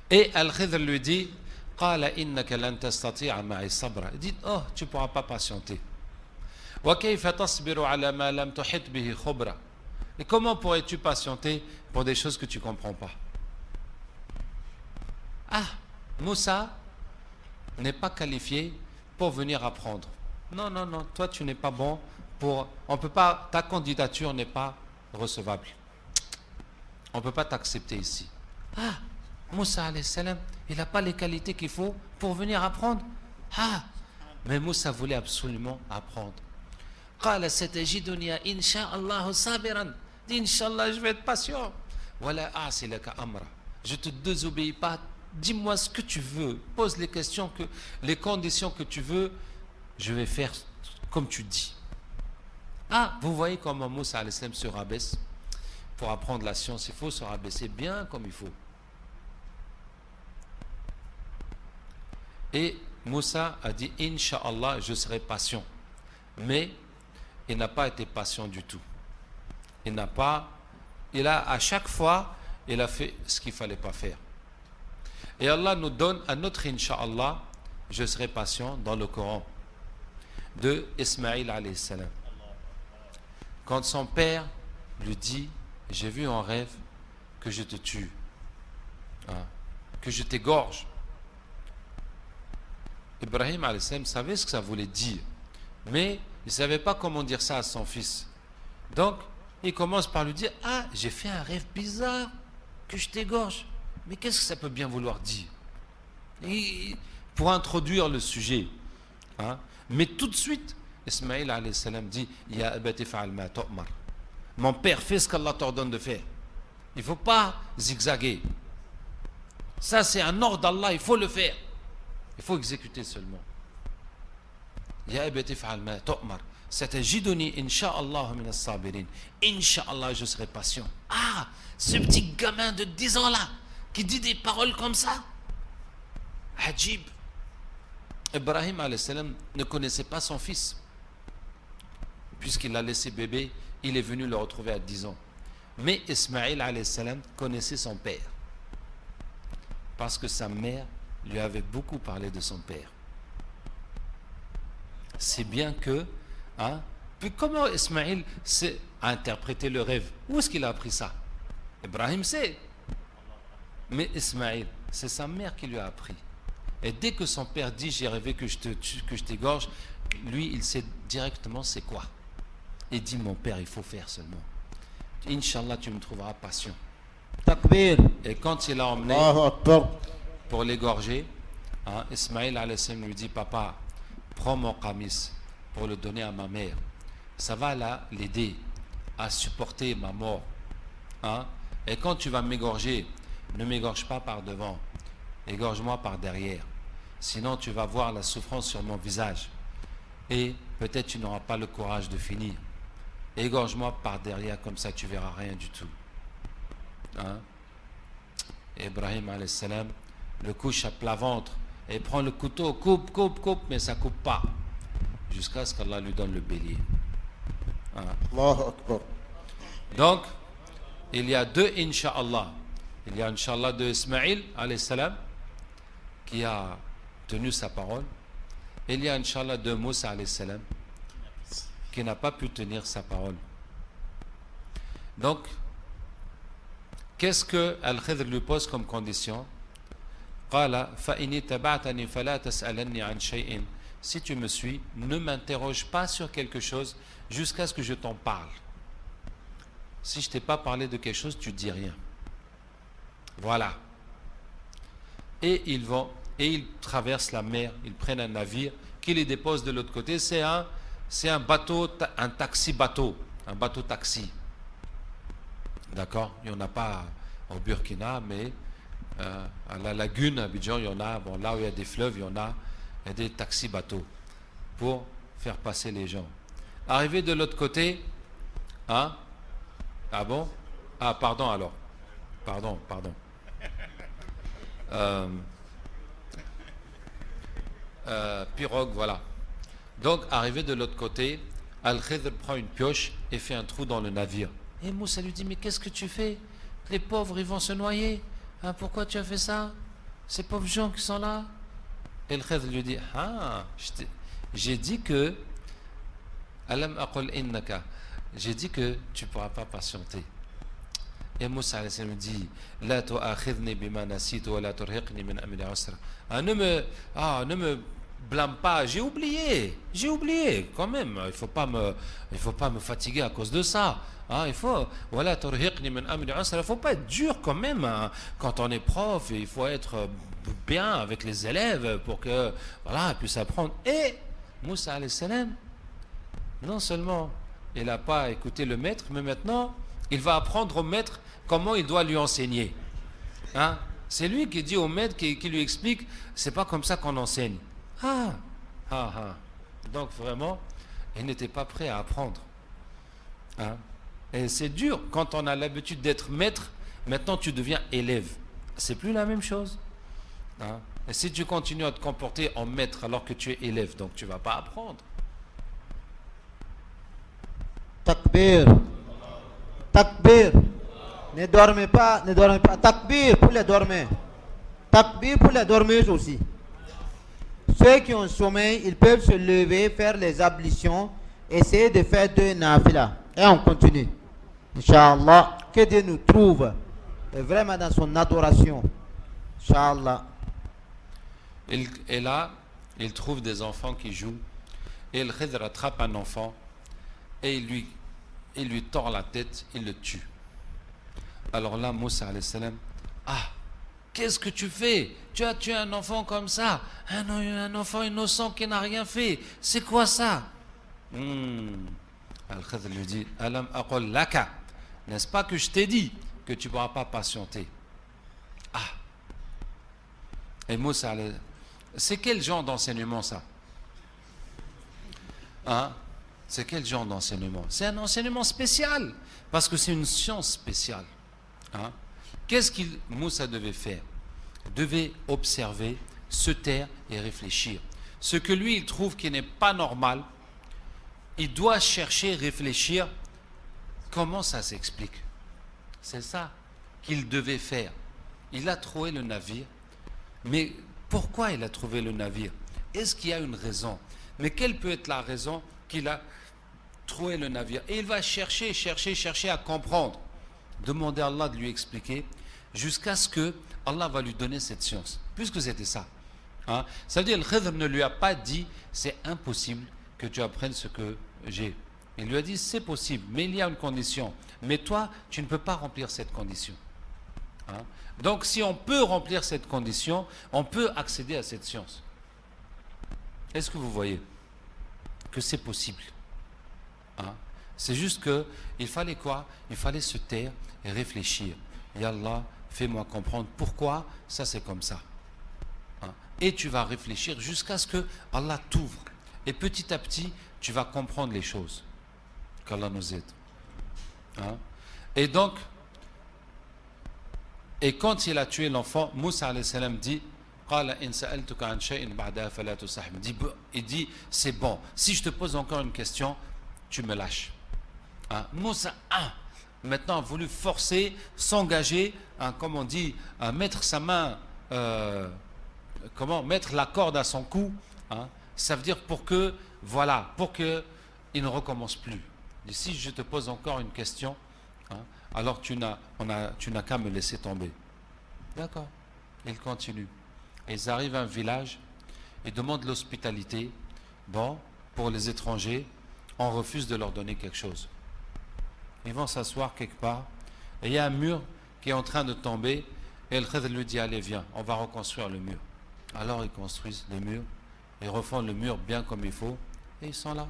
Et Al-Khidr lui dit, قال إنك لن تستطيع معي صبرا. Il dit, oh, tu ne pourras pas patienter. وكيف تصبر على ما لم تحط به خبرا. Et comment pourrais-tu patienter pour des choses que tu ne comprends pas? Ah, Moussa n'est pas qualifié pour venir apprendre. Non, non, non, toi tu n'es pas bon pour... On peut pas, ta candidature n'est pas recevable. On ne peut pas t'accepter ici. Ah, Moussa alayhi salam, il n'a pas les qualités qu'il faut pour venir apprendre. Ah, mais Moussa voulait absolument apprendre. قال ستجدني إن شاء الله صابرا. Dis Inch'Allah, je vais être patient. ولا أعصي لك أمرا. Je te désobéis pas. Dis-moi ce que tu veux. Pose les questions, les conditions que tu veux. Je vais faire comme tu dis. Ah, vous voyez comment Moussa alayhi salam se rabaisse. Pour apprendre la science, il faut se rabaisser bien comme il faut. Et Moussa a dit, Inch'Allah, je serai patient. Mais il n'a pas été patient du tout. À chaque fois, il a fait ce qu'il ne fallait pas faire. Et Allah nous donne un autre Inch'Allah, je serai patient, dans le Coran, de Ismaïl alayhi salam. Quand son père lui dit, j'ai vu en rêve que je te tue, que je t'égorge. Ibrahim alayhi salam savait ce que ça voulait dire, mais il ne savait pas comment dire ça à son fils. Donc, il commence par lui dire, ah, j'ai fait un rêve bizarre, que je t'égorge. Mais qu'est-ce que ça peut bien vouloir dire? Pour introduire le sujet. Mais tout de suite, Ismaïl alayhi salam dit, Ya abati fa'al ma tu'mar. Mon père, fais ce qu'Allah t'ordonne de faire. Il ne faut pas zigzaguer. Ça, c'est un ordre d'Allah, il faut le faire. Il faut exécuter seulement. Ya abati fa'al ma tu'mar. Satajiduni insha'Allah min as-sabirin. Inch'Allah, je serai patient. Ah, ce petit gamin de 10 ans là, qui dit des paroles comme ça. Ajib. Ibrahim alayhi salam ne connaissait pas son fils. Puisqu'il l'a laissé bébé, il est venu le retrouver à 10 ans. Mais Ismaïl alayhi salam connaissait son père. Parce que sa mère lui avait beaucoup parlé de son père. C'est bien que, puis comment Ismaïl sait interpréter le rêve? Où est-ce qu'il a appris ça? Ibrahim sait. Mais Ismaïl, c'est sa mère qui lui a appris. Et dès que son père dit, j'ai rêvé que je t'égorge, lui, il sait directement c'est quoi. Il dit, mon père, il faut faire seulement. Inch'Allah, tu me trouveras patient. Takbir. Et quand il l'a emmené Allahu Akbar. pour l'égorger, Ismaïl alayhi salam lui dit, papa, prends mon qamis pour le donner à ma mère. Ça va l'aider à supporter ma mort. Et quand tu vas m'égorger, ne m'égorge pas par devant, égorge-moi par derrière. Sinon, tu vas voir la souffrance sur mon visage. Et peut-être tu n'auras pas le courage de finir. Égorge-moi par derrière, comme ça tu verras rien du tout. Et Ibrahim alayhi salam le couche à plat ventre et prend le couteau, coupe, mais ça coupe pas. Jusqu'à ce qu'Allah lui donne le bélier. Allahu Akbar. Donc, il y a deux Inch'Allah. Il y a Inch'Allah de Ismaïl alayhi salam qui a tenu sa parole. Et il y a Inch'Allah de Moussa alayhi salam qui n'a pas pu tenir sa parole. Donc, qu'est-ce que Al-Khidr lui pose comme condition? Si tu me suis, ne m'interroge pas sur quelque chose jusqu'à ce que je t'en parle. Si je ne t'ai pas parlé de quelque chose, tu ne dis rien. Voilà. Et ils traversent la mer, ils prennent un navire qui les dépose de l'autre côté. C'est un bateau, un taxi-bateau, un bateau-taxi. D'accord? Il n'y en a pas au Burkina, mais à la lagune, à Abidjan, il y en a. Bon, là où il y a des fleuves, il y a des taxis-bateaux pour faire passer les gens. Arrivé de l'autre côté, ah bon? Ah, pardon alors. Pardon. Pirogue, voilà. Donc, arrivé de l'autre côté, Al-Khidr prend une pioche et fait un trou dans le navire. Et Moussa lui dit, mais qu'est-ce que tu fais? Les pauvres, ils vont se noyer. Pourquoi tu as fait ça? ces pauvres gens qui sont là. Et le Khidr lui dit, j'ai dit que, alam aqul innaka, j'ai dit que tu ne pourras pas patienter. Et Moussa alayhi salam dit, la tu'akhidhni bima nasitu wa la turhiqni min amri usra. Ne me blâme pas, j'ai oublié quand même. Il faut pas me fatiguer à cause de ça. Il faut pas être dur quand même. Quand on est prof, il faut être bien avec les élèves pour que voilà, ils puissent apprendre. Et Moussa alayhi salam, non seulement il n'a pas écouté le maître, mais maintenant il va apprendre au maître comment il doit lui enseigner. C'est lui qui dit au maître, qui lui explique, c'est pas comme ça qu'on enseigne. Donc vraiment, il n'était pas prêt à apprendre. Et c'est dur quand on a l'habitude d'être maître, maintenant tu deviens élève. C'est plus la même chose. Et si tu continues à te comporter en maître alors que tu es élève, donc tu ne vas pas apprendre. Takbir. Takbir. Ne dormez pas, ne dormez pas. Takbir pour les dormeurs. Takbir pour les dormeuses aussi. Ceux qui ont sommeil, ils peuvent se lever, faire les ablutions, essayer de faire 2 nafila. Et on continue. Inch'Allah, que Dieu nous trouve vraiment dans son adoration. Inch'Allah. Et là, il trouve des enfants qui jouent. Et le Khidr attrape un enfant et il lui tord la tête, il le tue. Alors là, Moussa alayhi salam, qu'est-ce que tu fais? Tu as tué un enfant comme ça, un enfant innocent qui n'a rien fait. C'est quoi ça? Al-Khidr lui dit, Alam aqul laka, n'est-ce pas que je t'ai dit que tu ne pourras pas patienter? Et Moussa, c'est quel genre d'enseignement ça? C'est quel genre d'enseignement? C'est un enseignement spécial, parce que c'est une science spéciale. Qu'est-ce que Moussa devait faire? Il devait observer, se taire et réfléchir. Ce que lui, il trouve qui n'est pas normal, il doit chercher, réfléchir, comment ça s'explique. C'est ça qu'il devait faire. Il a trouvé le navire, mais pourquoi il a trouvé le navire? Est-ce qu'il y a une raison? Mais quelle peut être la raison qu'il a trouvé le navire? Et il va chercher à comprendre. Demander à Allah de lui expliquer jusqu'à ce que Allah va lui donner cette science. Puisque c'était ça. Ça veut dire, le Khidr ne lui a pas dit, c'est impossible que tu apprennes ce que j'ai. Il lui a dit, c'est possible, mais il y a une condition. Mais toi, tu ne peux pas remplir cette condition. Donc, si on peut remplir cette condition, on peut accéder à cette science. Est-ce que vous voyez que c'est possible? C'est juste qu'il fallait quoi? Il fallait se taire et réfléchir. Ya Allah, fais-moi comprendre pourquoi ça c'est comme ça. Et tu vas réfléchir jusqu'à ce que Allah t'ouvre. Et petit à petit, tu vas comprendre les choses. Qu'Allah nous aide. Et donc, et quand il a tué l'enfant, Moussa alayhi salam dit, il dit, c'est bon, si je te pose encore une question, tu me lâches. Moussa maintenant a voulu forcer, s'engager, comme on dit, à mettre sa main, mettre la corde à son cou. Ça veut dire pour que il ne recommence plus. Et si je te pose encore une question, alors tu n'as qu'à me laisser tomber. D'accord. Il continue. Ils arrivent à un village, ils demandent l'hospitalité. Bon, pour les étrangers, on refuse de leur donner quelque chose. Ils vont s'asseoir quelque part, et il y a un mur qui est en train de tomber, et le Khidr lui dit, allez viens, on va reconstruire le mur. Alors ils construisent le mur, ils refont le mur bien comme il faut, et ils sont là.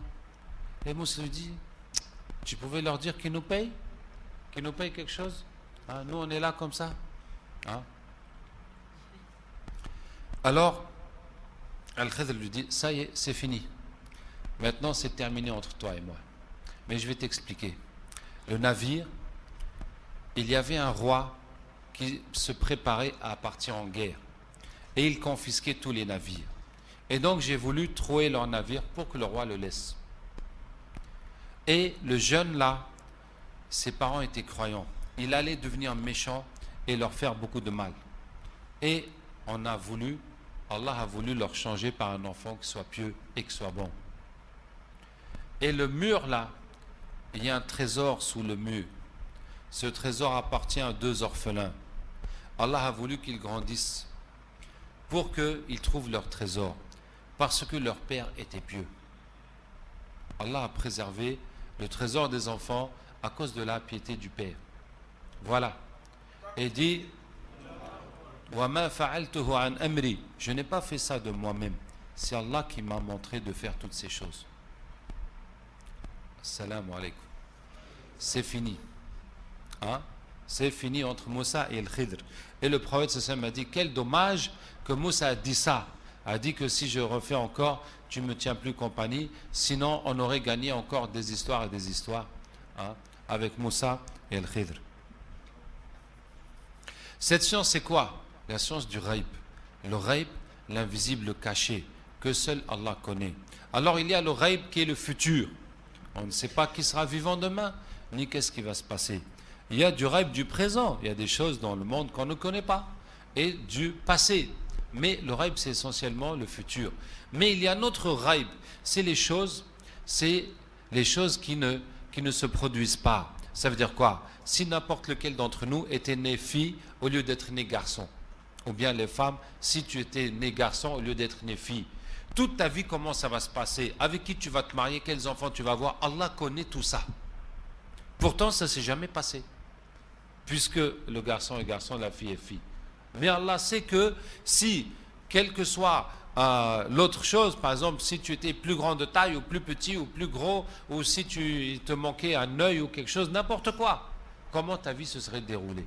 Et Moussa lui dit, tu pouvais leur dire qu'ils nous payent quelque chose? Nous on est là comme ça. Alors Al-Khidr lui dit, ça y est, c'est fini. Maintenant c'est terminé entre toi et moi. Mais je vais t'expliquer. Le navire, il y avait un roi qui se préparait à partir en guerre. Et il confisquait tous les navires. Et donc j'ai voulu trouer leur navire pour que le roi le laisse. Et le jeune là, ses parents étaient croyants. Il allait devenir méchant et leur faire beaucoup de mal. Et Allah a voulu leur changer par un enfant qui soit pieux et qui soit bon. Et le mur là, il y a un trésor sous le mur. Ce trésor appartient à 2 orphelins. Allah a voulu qu'ils grandissent pour qu'ils trouvent leur trésor, parce que leur père était pieux. Allah a préservé le trésor des enfants à cause de la piété du père. Voilà. Et dit, وَمَا فَعَلْتُهُ عَنْ أَمْرِي. Je n'ai pas fait ça de moi-même. C'est Allah qui m'a montré de faire toutes ces choses. Assalamu alaikum. C'est fini. Hein? C'est fini entre Moussa et le Khidr. Et le prophète sallallahu alayhi wa sallam a dit, quel dommage que Moussa a dit ça. A dit que si je refais encore, tu ne me tiens plus compagnie. Sinon, on aurait gagné encore des histoires et des histoires, hein, avec Moussa et le Khidr. Cette science, c'est quoi? La science du Ghaib. Le Ghaib, l'invisible, le caché, que seul Allah connaît. Alors, il y a le Ghaib qui est le futur. On ne sait pas qui sera vivant demain, ni qu'est-ce qui va se passer. Il y a du Ghaib du présent. Il y a des choses dans le monde qu'on ne connaît pas. Et du passé. Mais le Ghaib, c'est essentiellement le futur. Mais il y a un autre Ghaib. C'est les choses qui ne se produisent pas. Ça veut dire quoi? Si n'importe lequel d'entre nous était né fille au lieu d'être né garçon. Ou bien les femmes, si tu étais né garçon au lieu d'être né fille. Toute ta vie, comment ça va se passer? Avec qui tu vas te marier? Quels enfants tu vas avoir? Allah connaît tout ça. Pourtant, ça ne s'est jamais passé. Puisque le garçon est garçon, la fille est fille. Mais Allah sait que si, quelle que soit l'autre chose, par exemple, si tu étais plus grand de taille ou plus petit ou plus gros, ou si il te manquait un œil ou quelque chose, n'importe quoi, comment ta vie se serait déroulée?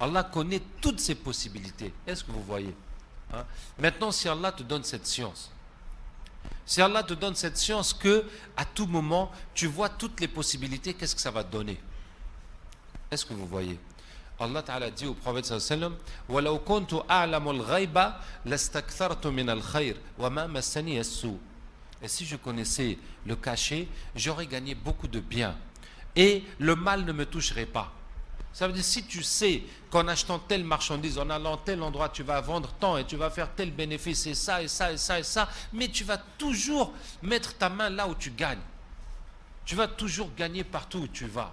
Allah connaît toutes ces possibilités. Est-ce que vous voyez, hein? Maintenant, si Allah te donne cette science, si Allah te donne cette science que à tout moment, tu vois toutes les possibilités, qu'est-ce que ça va te donner? Est-ce que vous voyez? Allah Ta'ala dit au prophète sallallahu alayhi wa sallam, وَلَوْ كُنْتُ أَعْلَمُ الْغَيْبَ لَاسْتَكْثَرْتُ مِنَ الْخَيْرِ وَمَا مَسَّنِيَ السُّوءُ. Et si je connaissais le caché, j'aurais gagné beaucoup de bien. Et le mal ne me toucherait pas. Ça veut dire, si tu sais qu'en achetant telle marchandise, en allant à tel endroit, tu vas vendre tant et tu vas faire tel bénéfice et ça et ça et ça et ça, mais tu vas toujours mettre ta main là où tu gagnes. Tu vas toujours gagner partout où tu vas.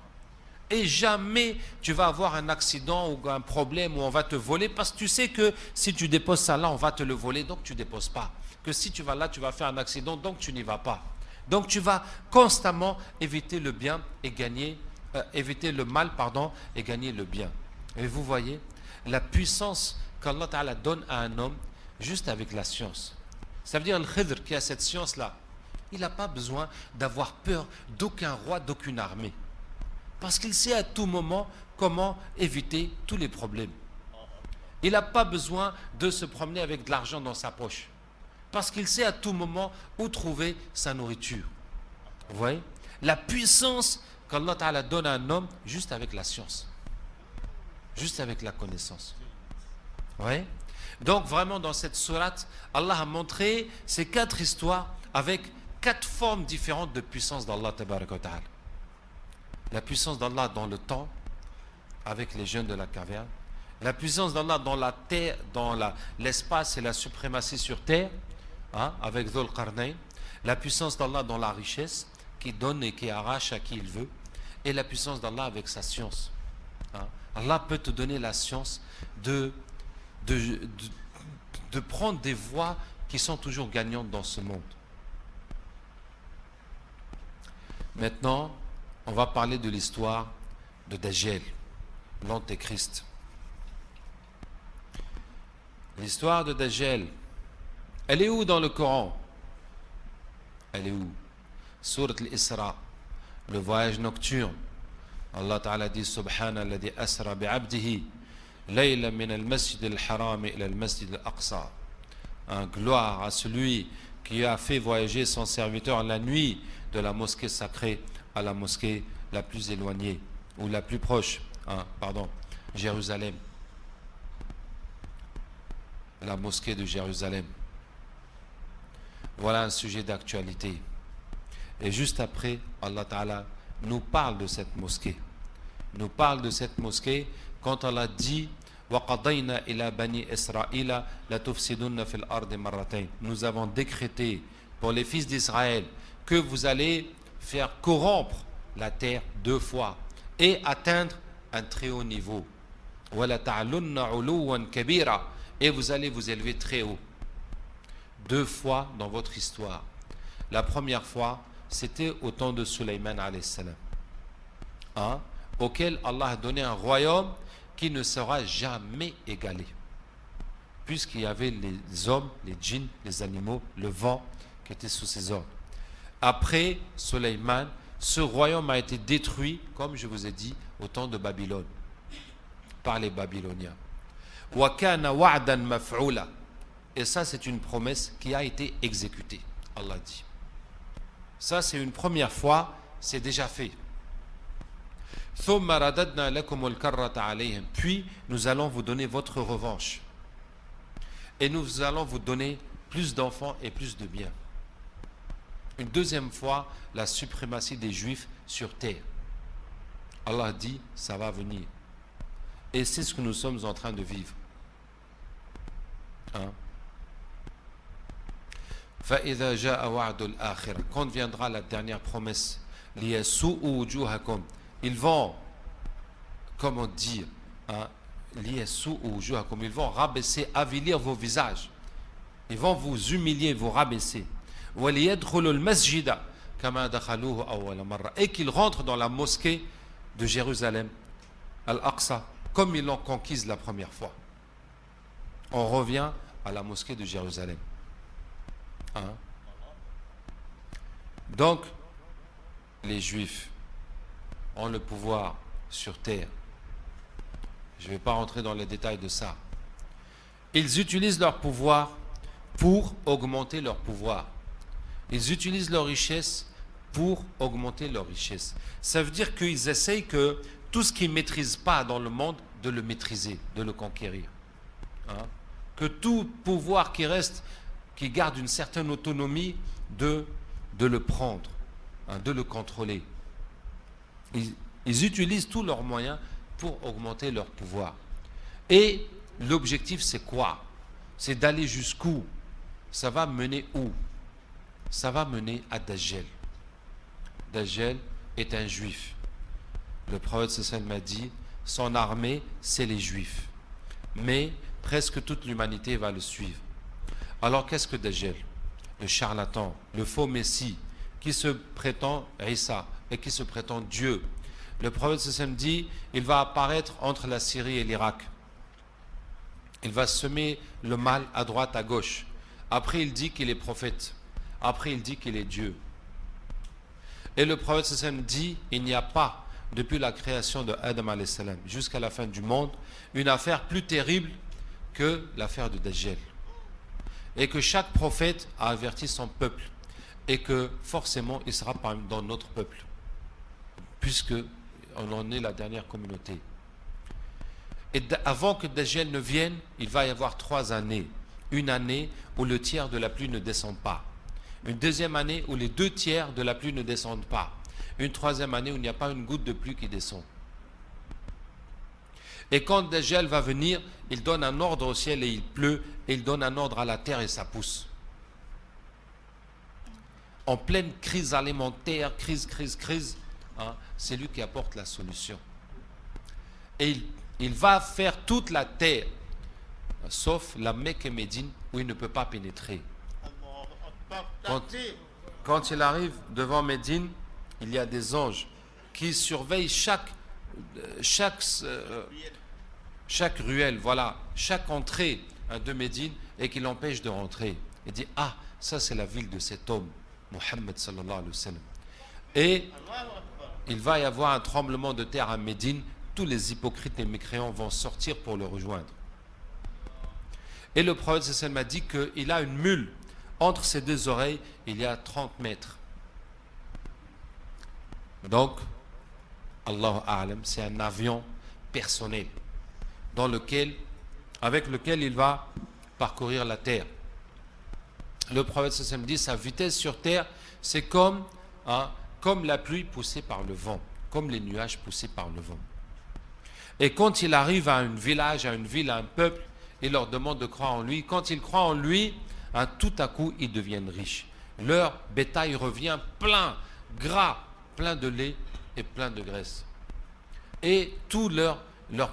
Et jamais tu vas avoir un accident ou un problème où on va te voler, parce que tu sais que si tu déposes ça là, on va te le voler, donc tu ne déposes pas. Que si tu vas là, tu vas faire un accident, donc tu n'y vas pas. Donc tu vas constamment éviter le bien et gagner, éviter le mal, pardon, et gagner le bien. Et vous voyez la puissance qu'Allah Ta'ala donne à un homme juste avec la science. Ça veut dire le Khidr qui a cette science-là, il n'a pas besoin d'avoir peur d'aucun roi, d'aucune armée. Parce qu'il sait à tout moment comment éviter tous les problèmes. Il n'a pas besoin de se promener avec de l'argent dans sa poche. Parce qu'il sait à tout moment où trouver sa nourriture. Vous voyez? La puissance qu'Allah Ta'ala donne à un homme juste avec la science. Juste avec la connaissance. Vous voyez? Donc vraiment dans cette sourate, Allah a montré ces 4 histoires avec 4 formes différentes de puissance d'Allah Tabaraka wa Ta'ala. La puissance d'Allah dans le temps, avec les jeunes de la caverne. La puissance d'Allah dans la terre, dans l'espace et la suprématie sur terre, hein, avec Dhul Qarnayn. La puissance d'Allah dans la richesse, qui donne et qui arrache à qui il veut. Et la puissance d'Allah avec sa science. Hein. Allah peut te donner la science de prendre des voies qui sont toujours gagnantes dans ce monde. Maintenant, on va parler de l'histoire de Dajjal, l'Antéchrist. L'histoire de Dajjal, elle est où dans le Coran? Elle est où? Surat al-Isra, le voyage nocturne. Allah Ta'ala dit Subhana alladhi asra bi'abdihi layla min al-masjid al-haram ila al-masjid al-aqsa. Gloire à celui qui a fait voyager son serviteur la nuit de la mosquée sacrée à la mosquée la plus éloignée ou la plus proche, Jérusalem. La mosquée de Jérusalem. Voilà un sujet d'actualité. Et juste après, Allah Ta'ala nous parle de cette mosquée. Nous parle de cette mosquée quand Allah dit وَقَضَيْنَا إِلَى بَنِي إِسْرَائِيلَ لَتُفْسِدُنَّ فِي الْأَرْضِ مَرَّتَيْنِ. Nous avons décrété pour les fils d'Israël que vous allez faire corrompre la terre 2 fois et atteindre un très haut niveau. وَلَتَعْلُنَّ عُلُوًّا كَبِيرًا. Et vous allez vous élever très haut. 2 fois dans votre histoire. La première fois, c'était au temps de Sulayman alayhi salam, auquel Allah a donné un royaume qui ne sera jamais égalé, puisqu'il y avait les hommes, les djinns, les animaux, le vent qui étaient sous ses ordres. Après Sulayman, ce royaume a été détruit, comme je vous ai dit, au temps de Babylone, par les Babyloniens. وَكَانَ وَعْدًا مَفْعُولًا. Et ça, c'est une promesse qui a été exécutée, Allah dit. Ça, c'est une première fois, c'est déjà fait. ثُمَّ رَدَدْنَا لَكُمُ الْكَرَّةَ عَلَيْهِمْ. Puis, nous allons vous donner votre revanche. Et nous allons vous donner plus d'enfants et plus de biens. Une deuxième fois, la suprématie des Juifs sur terre. Allah dit, ça va venir. Et c'est ce que nous sommes en train de vivre. فَإِذَا جَاءَ وَعْدُ الْآخِرَةِ. Quand viendra la dernière promesse, لِيَسُوءُ وُجُوهَكُمْ. Ils vont, comment dire, لِيَسُوءُ وُجُوهَكُمْ. Ils vont rabaisser, avilir vos visages. Ils vont vous humilier, vous rabaisser. وَلِيَدْخُلُوا الْمَسْجِدَ كَمَا دَخَلُوهُ أَوَّلَ مَرَّةٍ. Et qu'ils rentrent dans la mosquée de Jérusalem, Al-Aqsa, comme ils l'ont conquise la première fois. On revient à la mosquée de Jérusalem. Donc, les Juifs ont le pouvoir sur terre. Je ne vais pas rentrer dans les détails de ça. Ils utilisent leur pouvoir pour augmenter leur pouvoir. Ils utilisent leur richesse pour augmenter leur richesse. Ça veut dire qu'ils essayent que tout ce qu'ils ne maîtrisent pas dans le monde, de le maîtriser, de le conquérir. Que tout pouvoir qui reste, qui garde une certaine autonomie, de le prendre, de le contrôler. Ils utilisent tous leurs moyens pour augmenter leur pouvoir. Et l'objectif, c'est quoi? C'est d'aller jusqu'où? Ça va mener où? Ça va mener à Dajjal. Dajjal est un juif. Le prophète sallallahu m'a dit, son armée, c'est les juifs. Mais presque toute l'humanité va le suivre. Alors qu'est-ce que Dajjal? Le charlatan, le faux messie, qui se prétend Isa et qui se prétend Dieu. Le prophète sallallahu dit, il va apparaître entre la Syrie et l'Irak. Il va semer le mal à droite, à gauche. Après, il dit qu'il est prophète. Après, il dit qu'il est Dieu. Et le prophète sallallahu dit, il n'y a pas, depuis la création de Adam alayhi salam jusqu'à la fin du monde, une affaire plus terrible que l'affaire de Dajjal. Et que chaque prophète a averti son peuple. Et que forcément, il sera dans notre peuple. Puisque on en est la dernière communauté. Et avant que Dajjal ne vienne, il va y avoir 3 années. Une année où le tiers de la pluie ne descend pas. Une deuxième année où les 2 tiers de la pluie ne descendent pas. Une troisième année où il n'y a pas une goutte de pluie qui descend. Et quand Dajjal va venir, il donne un ordre au ciel et il pleut, et il donne un ordre à la terre et ça pousse. En pleine crise alimentaire, crise, c'est lui qui apporte la solution. Et il va faire toute la terre, sauf la Mecque et Médine, où il ne peut pas pénétrer. Quand il arrive devant Médine, il y a des anges qui surveillent chaque ruelle, voilà, chaque entrée de Médine, et qui l'empêche de rentrer. Il dit, ah, ça c'est la ville de cet homme, Mohammed sallallahu alayhi wa sallam. Et il va y avoir un tremblement de terre à Médine, tous les hypocrites et mécréants vont sortir pour le rejoindre. Et le prophète sallallahu alayhi wa sallam a dit qu'il a une mule, entre ses 2 oreilles, il y a 30 mètres. Donc, Allahu A'lam, c'est un avion personnel avec lequel il va parcourir la terre. Le prophète sallallahu alayhi wa sallam dit, sa vitesse sur terre, c'est comme la pluie poussée par le vent, comme les nuages poussés par le vent. Et quand il arrive à un village, à une ville, à un peuple, il leur demande de croire en lui. Quand ils croient en lui, tout à coup, ils deviennent riches. Leur bétail revient plein, gras, plein de lait et plein de graisse. Et tous leurs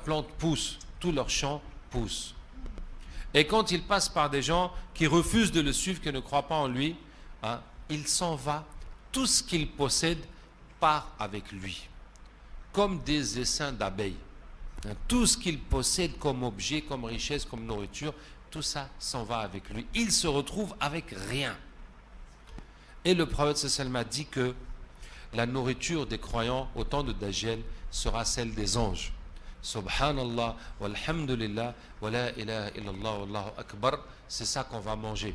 plantes poussent, tous leurs champs poussent. Et quand il passe par des gens qui refusent de le suivre, qui ne croient pas en lui, il s'en va. Tout ce qu'il possède part avec lui, comme des essaims d'abeilles. Tout ce qu'il possède comme objet, comme richesse, comme nourriture, tout ça s'en va avec lui. Il se retrouve avec rien. Et le prophète sallallahu alayhi wa sallam a dit que la nourriture des croyants au temps de Dajjal sera celle des anges. Subhanallah, walhamdulillah, wa la ilaha illallah, wallahu akbar, c'est ça qu'on va manger.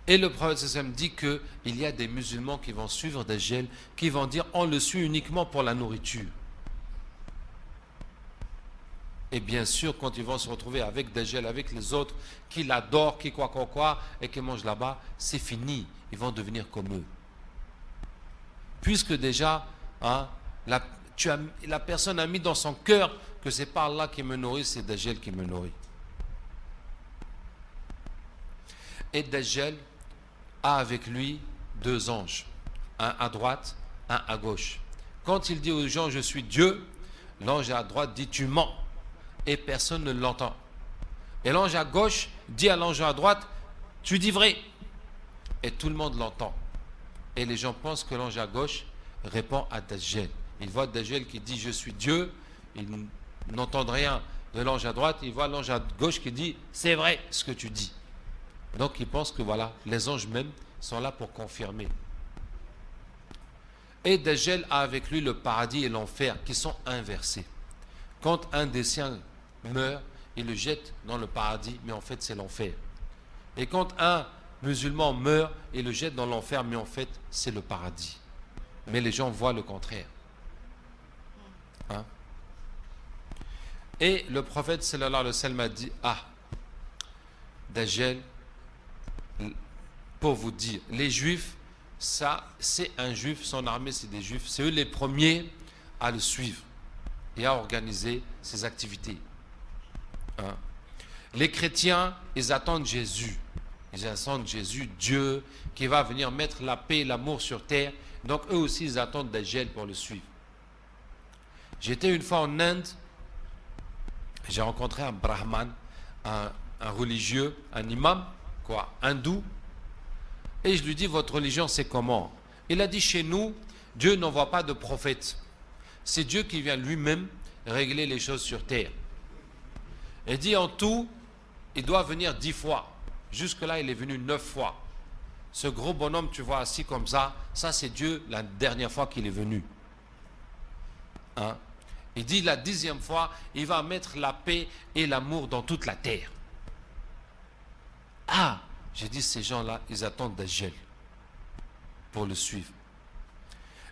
Et le prophète sallam dit qu'il y a des musulmans qui vont suivre Dajjal, qui vont dire on le suit uniquement pour la nourriture. Et bien sûr, quand ils vont se retrouver avec Dajjal, avec les autres, qui l'adorent, qui quoi, et qui mangent là-bas, c'est fini. Ils vont devenir comme eux. Puisque déjà, la personne a mis dans son cœur que c'est pas Allah qui me nourrit, c'est Dajjal qui me nourrit. Et Dajjal a avec lui 2 anges, un à droite, un à gauche. Quand il dit aux gens je suis Dieu, l'ange à droite dit tu mens, et personne ne l'entend. Et l'ange à gauche dit à l'ange à droite tu dis vrai, et tout le monde l'entend. Et les gens pensent que l'ange à gauche répond à Dajjal. Ils voient Dajjal qui dit je suis Dieu, ils n'entendent rien de l'ange à droite, ils voient l'ange à gauche qui dit c'est vrai ce que tu dis. Donc ils pensent que voilà, les anges même sont là pour confirmer. Et Dajjal a avec lui le paradis et l'enfer qui sont inversés. Quand un des siens meurt, il le jette dans le paradis, mais en fait c'est l'enfer. Et quand un musulman meurt, il le jette dans l'enfer, mais en fait c'est le paradis. Mais les gens voient le contraire. Et le prophète sallallahu alayhi wa sallam a dit Dajjal, pour vous dire, les juifs, ça c'est un juif, son armée c'est des juifs, c'est eux les premiers à le suivre et à organiser ses activités. Les chrétiens, ils attendent Jésus. Ils attendent Jésus, Dieu, qui va venir mettre la paix et l'amour sur terre. Donc eux aussi, ils attendent Dajjal pour le suivre. J'étais une fois en Inde, j'ai rencontré un brahman, un religieux, un imam, hindou, et je lui dis votre religion c'est comment? Il a dit chez nous, Dieu n'envoie pas de prophète. C'est Dieu qui vient lui-même régler les choses sur terre. Il dit en tout, il doit venir 10 fois. Jusque-là, il est venu 9 fois. Ce gros bonhomme, tu vois, assis comme ça c'est Dieu la dernière fois qu'il est venu. Il dit la 10e fois, il va mettre la paix et l'amour dans toute la terre. J'ai dit ces gens-là, ils attendent Dajjal pour le suivre.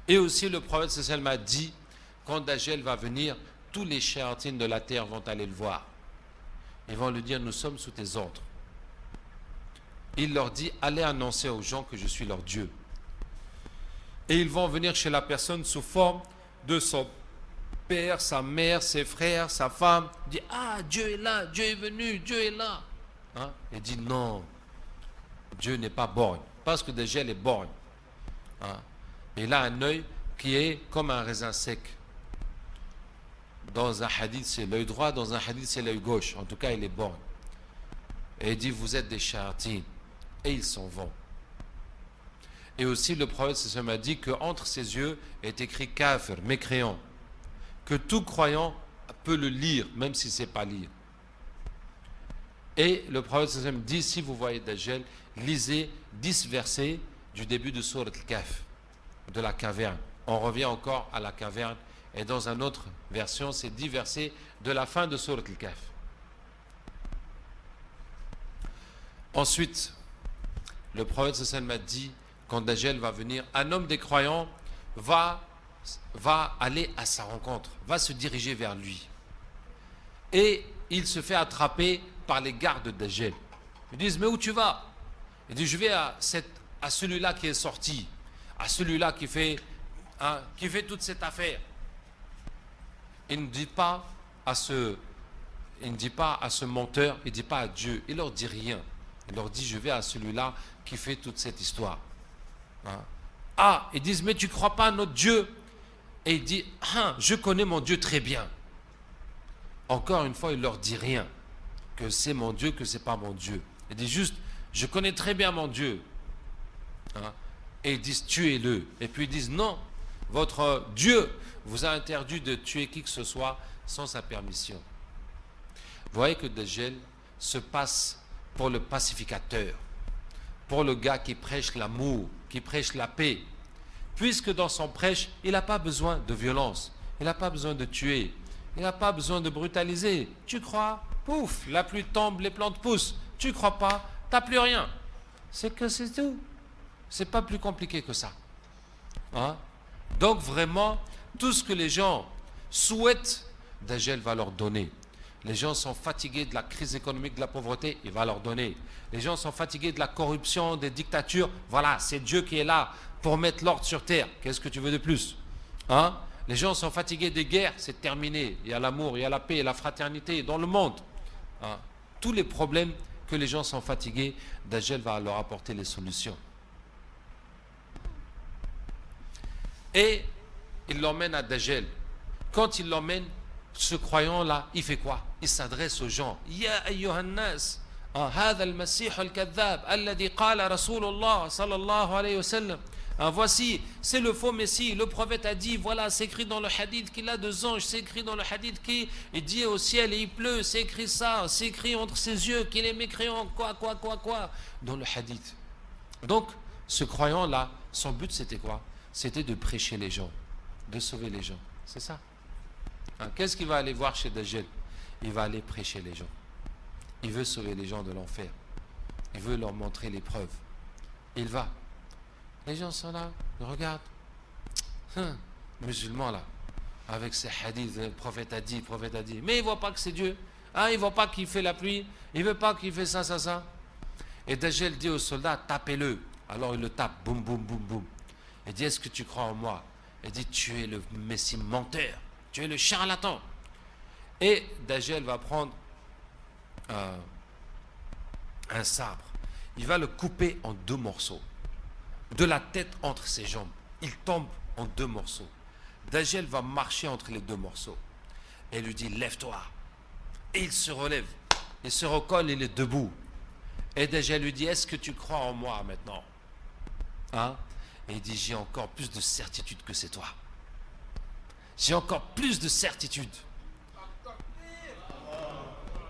Et aussi le prophète sallallahu alayhi wa sallam a dit, quand Dajjal va venir, tous les shayatines de la terre vont aller le voir. Ils vont lui dire, nous sommes sous tes ordres. Il leur dit, allez annoncer aux gens que je suis leur Dieu. Et ils vont venir chez la personne sous forme de son père, sa mère, ses frères, sa femme. Il dit, Dieu est là, Dieu est venu, Dieu est là. Il dit, non, Dieu n'est pas borgne, parce que Dajjal est borgne. Il a un œil qui est comme un raisin sec. Dans un hadith, c'est l'œil droit, dans un hadith, c'est l'œil gauche. En tout cas, il est borgne. Et il dit, vous êtes des shayatines. Et ils s'en vont. Et aussi, le prophète m'a dit qu'entre ses yeux est écrit kafir, mécréant. Que tout croyant peut le lire, même si ce n'est pas lire. Et le prophète dit, si vous voyez Dajjal, lisez 10 versets du début de Sourate Al-Kahf, de la caverne. On revient encore à la caverne. Et dans une autre version, c'est 10 versets de la fin de Sourate Al-Kahf. Ensuite, le prophète m'a dit, quand Dajjal va venir, un homme des croyants va aller à sa rencontre, va se diriger vers lui. Et il se fait attraper par les gardes de Dajjal. Ils disent, mais où tu vas? Il dit, je vais à celui-là qui est sorti, à celui-là qui fait toute cette affaire. il ne dit pas à ce menteur, il ne dit pas à Dieu, il leur dit rien. Il leur dit, je vais à celui-là qui fait toute cette histoire. Hein? Ah, ils disent, mais tu ne crois pas à notre Dieu? Et il dit, ah, je connais mon Dieu très bien. Encore une fois, il leur dit rien. Que c'est mon Dieu, que c'est pas mon Dieu. Il dit juste, je connais très bien mon Dieu. Hein? Et ils disent, tuez-le. Et puis ils disent, non, votre Dieu vous a interdit de tuer qui que ce soit sans sa permission. Vous voyez que Dajjal se passe pour le pacificateur, pour le gars qui prêche l'amour, qui prêche la paix. Puisque dans son prêche, il n'a pas besoin de violence, il n'a pas besoin de tuer, il n'a pas besoin de brutaliser. Tu crois? Pouf, la pluie tombe, les plantes poussent. Tu crois pas? T'as plus rien. C'est que c'est tout. C'est pas plus compliqué que ça. Hein? Donc vraiment, tout ce que les gens souhaitent, Dajjal va leur donner. Les gens sont fatigués de la crise économique, de la pauvreté, il va leur donner. Les gens sont fatigués de la corruption, des dictatures, voilà, c'est Dieu qui est là pour mettre l'ordre sur terre. Qu'est-ce que tu veux de plus? Hein? Les gens sont fatigués des guerres, c'est terminé. Il y a l'amour, il y a la paix, il y a la fraternité dans le monde. Hein? Tous les problèmes que les gens sont fatigués, Dajjal va leur apporter les solutions. Et il l'emmène à Dajjal. Quand il l'emmène, ce croyant-là, il fait quoi? Il s'adresse aux gens. Ya ayyuhan nas, hadha al-masih al-kadhab, alladhi qala Rasulullah sallallahu alayhi wa sallam. Voici, c'est le faux Messie. Le prophète a dit, voilà, c'est écrit dans le hadith qu'il a 2 anges, c'est écrit dans le hadith qu'il dit au ciel et il pleut, c'est écrit ça, c'est écrit entre ses yeux qu'il est mécréant, quoi, dans le hadith. Donc, ce croyant-là, son but c'était quoi? C'était de prêcher les gens, de sauver les gens. C'est ça. Hein, qu'est-ce qu'il va aller voir chez Dajjal? Il va aller prêcher les gens. Il veut sauver les gens de l'enfer. Il veut leur montrer les preuves. Il va. Les gens sont là, ils regardent. Musulmans là, avec ces hadiths, le prophète a dit. Mais ils ne voient pas que c'est Dieu. Hein, ils ne voient pas qu'il fait la pluie. Ils ne veulent pas qu'il fait ça. Et Dajjal dit aux soldats, tapez-le. Alors il le tape, boum, boum, boum, boum. Il dit, est-ce que tu crois en moi? Il dit, tu es le messie menteur. Tu es le charlatan. Et Dajjal va prendre un sabre. Il va le couper en 2 morceaux. De la tête entre ses jambes. Il tombe en 2 morceaux. Dajjal va marcher entre les 2 morceaux. Et lui dit, lève-toi. Et il se relève. Il se recolle, il est debout. Et Dajjal lui dit, est-ce que tu crois en moi maintenant? Hein? Et il dit, j'ai encore plus de certitude que c'est toi. J'ai encore plus de certitude.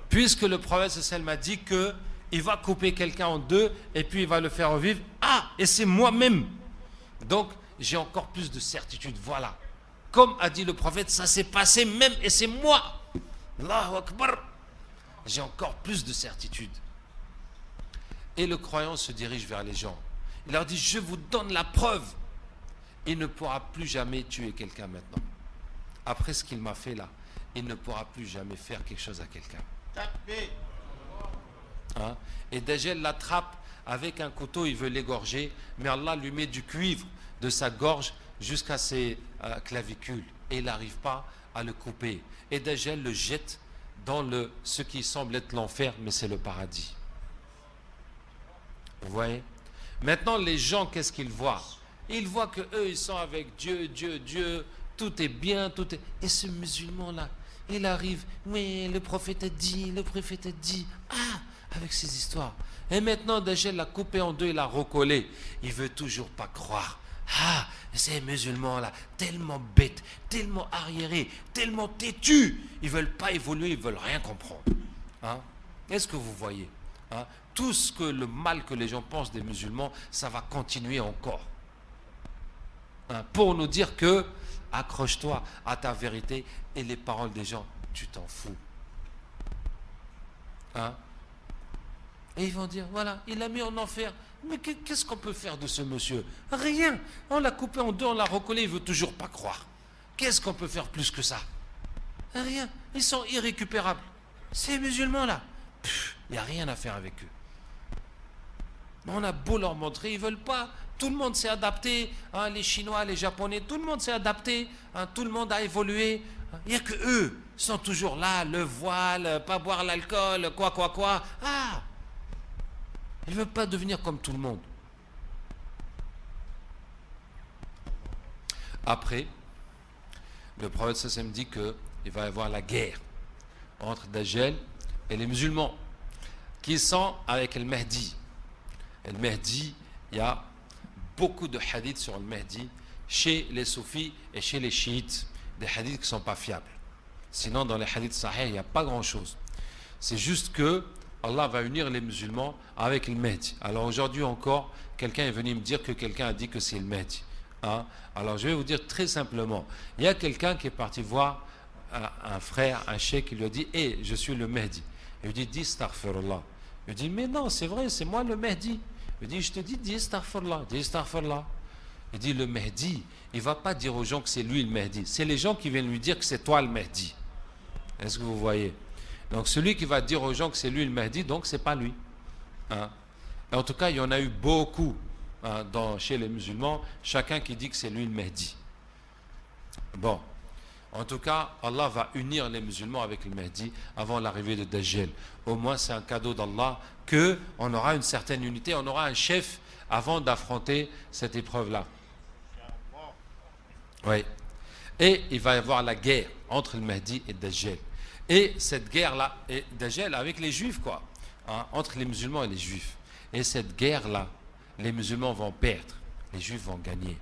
Puisque le prophète sallallahu m'a dit que il va couper quelqu'un en 2 et puis il va le faire revivre. Ah, et c'est moi-même. Donc, j'ai encore plus de certitude. Voilà. Comme a dit le prophète, ça s'est passé même et c'est moi. Allahu Akbar. J'ai encore plus de certitude. Et le croyant se dirige vers les gens. Il leur dit, je vous donne la preuve. Il ne pourra plus jamais tuer quelqu'un maintenant. Après ce qu'il m'a fait là, il ne pourra plus jamais faire quelque chose à quelqu'un. Hein? Et Dajjal l'attrape avec un couteau, il veut l'égorger, mais Allah lui met du cuivre de sa gorge jusqu'à ses clavicules. Et il n'arrive pas à le couper. Et Dajjal le jette dans ce qui semble être l'enfer, mais c'est le paradis. Vous voyez? Maintenant, les gens, qu'est-ce qu'ils voient? Ils voient que eux, ils sont avec Dieu, tout est bien, tout est... Et ce musulman-là, il arrive, oui, le prophète a dit, avec ces histoires. Et maintenant, Dajjal l'a coupé en 2, il l'a recollé. Il veut toujours pas croire. Ah, ces musulmans-là, tellement bêtes, tellement arriérés, tellement têtus, ils veulent pas évoluer, ils veulent rien comprendre. Hein? Est-ce que vous voyez? Hein? Tout ce que le mal que les gens pensent des musulmans, ça va continuer encore. Hein? Pour nous dire que accroche-toi à ta vérité et les paroles des gens, tu t'en fous. Hein? Et ils vont dire, voilà, il l'a mis en enfer. Mais qu'est-ce qu'on peut faire de ce monsieur? Rien. On l'a coupé en 2, on l'a recollé, il veut toujours pas croire. Qu'est-ce qu'on peut faire plus que ça? Rien. Ils sont irrécupérables. Ces musulmans-là, il n'y a rien à faire avec eux. Mais on a beau leur montrer, ils ne veulent pas. Tout le monde s'est adapté, hein, les Chinois, les Japonais, tout le monde s'est adapté, hein, tout le monde a évolué. Il n'y a que eux sont toujours là, le voile, pas boire l'alcool, quoi. Ah, ils ne veulent pas devenir comme tout le monde. Après, le prophète sallam dit qu'il va y avoir la guerre entre Dajjal et les musulmans qui sont avec le Mahdi. Et le Mahdi, il y a beaucoup de hadiths sur le Mahdi chez les soufis et chez les chiites, des hadiths qui ne sont pas fiables. Sinon, dans les hadiths sahih, il n'y a pas grand-chose. C'est juste que Allah va unir les musulmans avec le Mahdi. Alors aujourd'hui encore, quelqu'un est venu me dire que quelqu'un a dit que c'est le Mahdi. Hein? Alors je vais vous dire très simplement, il y a quelqu'un qui est parti voir un frère, un cheikh, qui lui a dit « Hé, je suis le Mahdi ». Il lui dit « Dis astaghfirullah ». Il lui dit « Mais non, c'est vrai, c'est moi le Mahdi ». Il lui dit « Je te dis astaghfirullah, dis astaghfirullah ». Il dit « Le Mahdi, il ne va pas dire aux gens que c'est lui le Mahdi. C'est les gens qui viennent lui dire que c'est toi le Mahdi. » Est-ce que vous voyez? Donc celui qui va dire aux gens que c'est lui le Mahdi, donc c'est pas lui. Hein? Et en tout cas, il y en a eu beaucoup hein, chez les musulmans, chacun qui dit que c'est lui le Mahdi. Bon. En tout cas, Allah va unir les musulmans avec le Mahdi avant l'arrivée de Dajjal. Au moins, c'est un cadeau d'Allah qu'on aura une certaine unité, on aura un chef avant d'affronter cette épreuve-là. Oui. Et il va y avoir la guerre entre le Mahdi et Dajjal. Et cette guerre-là, et Dajjal avec les Juifs, quoi, hein, entre les musulmans et les Juifs. Et cette guerre-là, les musulmans vont perdre, les Juifs vont gagner.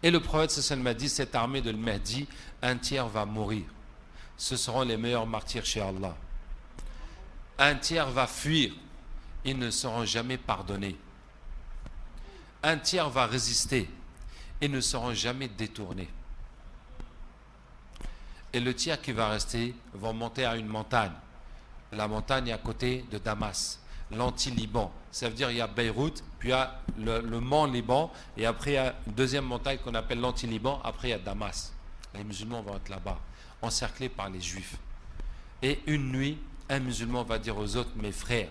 Et le prophète sallallahu alayhi wa sallam a dit, cette armée de Mahdi, un tiers va mourir. Ce seront les meilleurs martyrs chez Allah. Un tiers va fuir. Ils ne seront jamais pardonnés. Un tiers va résister. Ils ne seront jamais détournés. Et le tiers qui va rester vont monter à une montagne. La montagne est à côté de Damas, l'anti-Liban. Ça veut dire il y a Beyrouth, puis il y a le mont Liban, et après il y a une deuxième montagne qu'on appelle l'anti-Liban, après il y a Damas. Les musulmans vont être là-bas, encerclés par les juifs. Et une nuit, un musulman va dire aux autres, mes frères,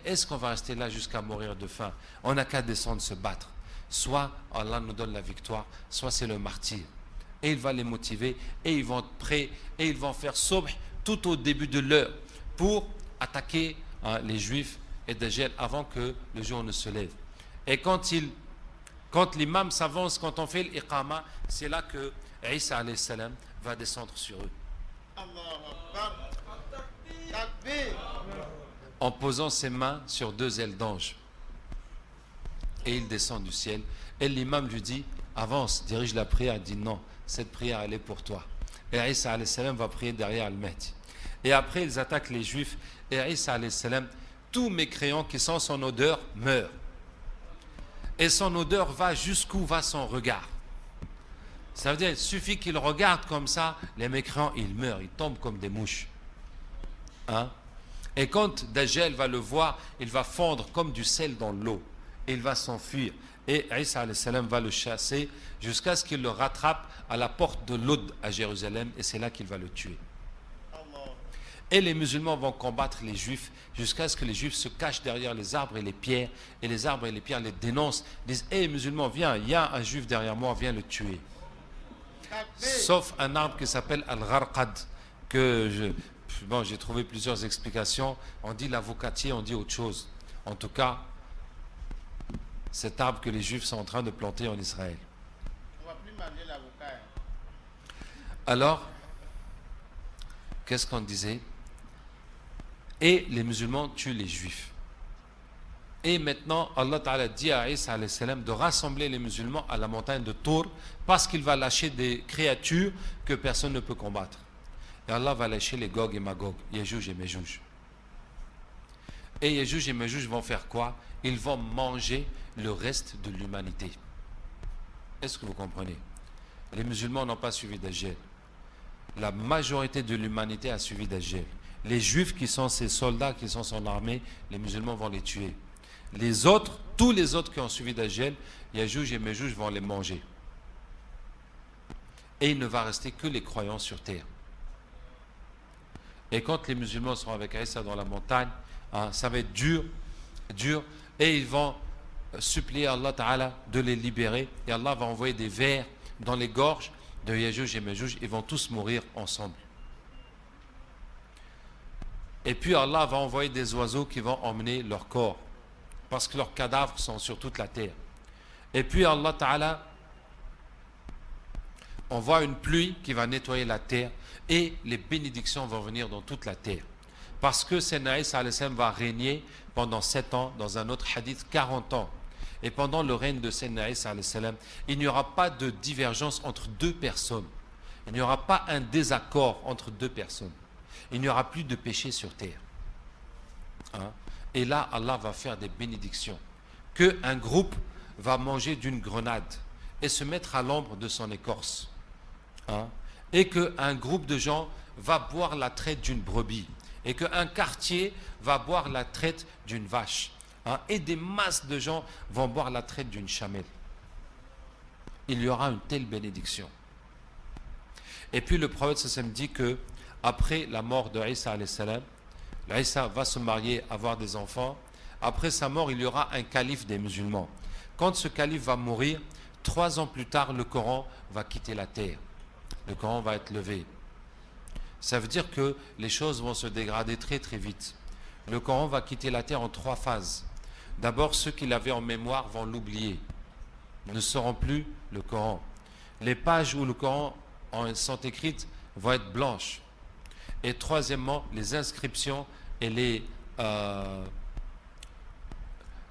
est-ce qu'on va rester là jusqu'à mourir de faim? On n'a qu'à descendre se battre. Soit Allah nous donne la victoire, soit c'est le martyr. Et il va les motiver, et ils vont être prêts, et ils vont faire sobh tout au début de l'heure pour attaquer les juifs et Dajjal avant que le jour ne se lève. Et quand l'imam s'avance, quand on fait l'iqama, c'est là que Isa alayhi salam va descendre sur eux. En posant ses mains sur deux ailes d'ange. Et il descend du ciel. Et l'imam lui dit, avance, dirige la prière. Il dit non, cette prière elle est pour toi. Et Isa alayhi salam va prier derrière le Mahdi. Et après ils attaquent les juifs. Et Isa alayhi salam, tous mécréants qui sentent son odeur meurent. Et son odeur va jusqu'où va son regard. Ça veut dire il suffit qu'ils regardent comme ça, les mécréants ils meurent, ils tombent comme des mouches. Hein? Et quand Dajjal va le voir, il va fondre comme du sel dans l'eau. Et il va s'enfuir. Et Isa alayhi salam va le chasser jusqu'à ce qu'il le rattrape à la porte de l'Oud à Jérusalem. Et c'est là qu'il va le tuer. Et les musulmans vont combattre les juifs jusqu'à ce que les juifs se cachent derrière les arbres et les pierres. Et les arbres et les pierres les dénoncent. Disent, hé musulmans, viens, il y a un juif derrière moi, viens le tuer. Sauf un arbre qui s'appelle Al-Gharqad, que j'ai trouvé plusieurs explications. On dit l'avocatier, on dit autre chose. En tout cas, cet arbre que les juifs sont en train de planter en Israël. On va plus manger l'avocat. Alors, qu'est-ce qu'on disait? Et les musulmans tuent les juifs. Et maintenant, Allah Ta'ala dit à Isa alayhi salam de rassembler les musulmans à la montagne de Tour parce qu'il va lâcher des créatures que personne ne peut combattre. Et Allah va lâcher les Gog et Magog, Yéjouj et Méjouj. Et Yéjouj et Méjouj vont faire quoi? Ils vont manger le reste de l'humanité. Est-ce que vous comprenez? Les musulmans n'ont pas suivi Dajjal. La majorité de l'humanité a suivi Dajjal. Les juifs qui sont ses soldats, qui sont son armée, les musulmans vont les tuer. Les autres, tous les autres qui ont suivi Dajjal, Yéjouj et Méjouj vont les manger. Et il ne va rester que les croyants sur terre. Et quand les musulmans seront avec Isa dans la montagne, hein, ça va être dur, dur, et ils vont supplier Allah Ta'ala de les libérer, et Allah va envoyer des vers dans les gorges de Yajouj et Majouj, ils vont tous mourir ensemble. Et puis Allah va envoyer des oiseaux qui vont emmener leur corps, parce que leurs cadavres sont sur toute la terre. Et puis Allah Ta'ala envoie une pluie qui va nettoyer la terre, et les bénédictions vont venir dans toute la terre. Parce que Sayyidina Isa alayhi salam va régner pendant 7 ans, dans un autre hadith 40 ans. Et pendant le règne de Sayyidina Isa alayhi salam, il n'y aura pas de divergence entre deux personnes. Il n'y aura pas un désaccord entre deux personnes. Il n'y aura plus de péché sur terre. Hein? Et là, Allah va faire des bénédictions. Qu'un groupe va manger d'une grenade et se mettre à l'ombre de son écorce. Hein? Et qu'un groupe de gens va boire la traite d'une brebis. Et qu'un quartier va boire la traite d'une vache. Hein? Et des masses de gens vont boire la traite d'une chamelle. Il y aura une telle bénédiction. Et puis le prophète sallam dit que après la mort de Isa alayhi salam, Isa va se marier, avoir des enfants. Après sa mort, il y aura un calife des musulmans. Quand ce calife va mourir, 3 ans plus tard, le Coran va quitter la terre. Le Coran va être levé. Ça veut dire que les choses vont se dégrader très très vite. Le Coran va quitter la terre en 3 phases. D'abord, ceux qui l'avaient en mémoire vont l'oublier. Ne seront plus le Coran. Les pages où le Coran sont écrites vont être blanches. Et troisièmement, les inscriptions et les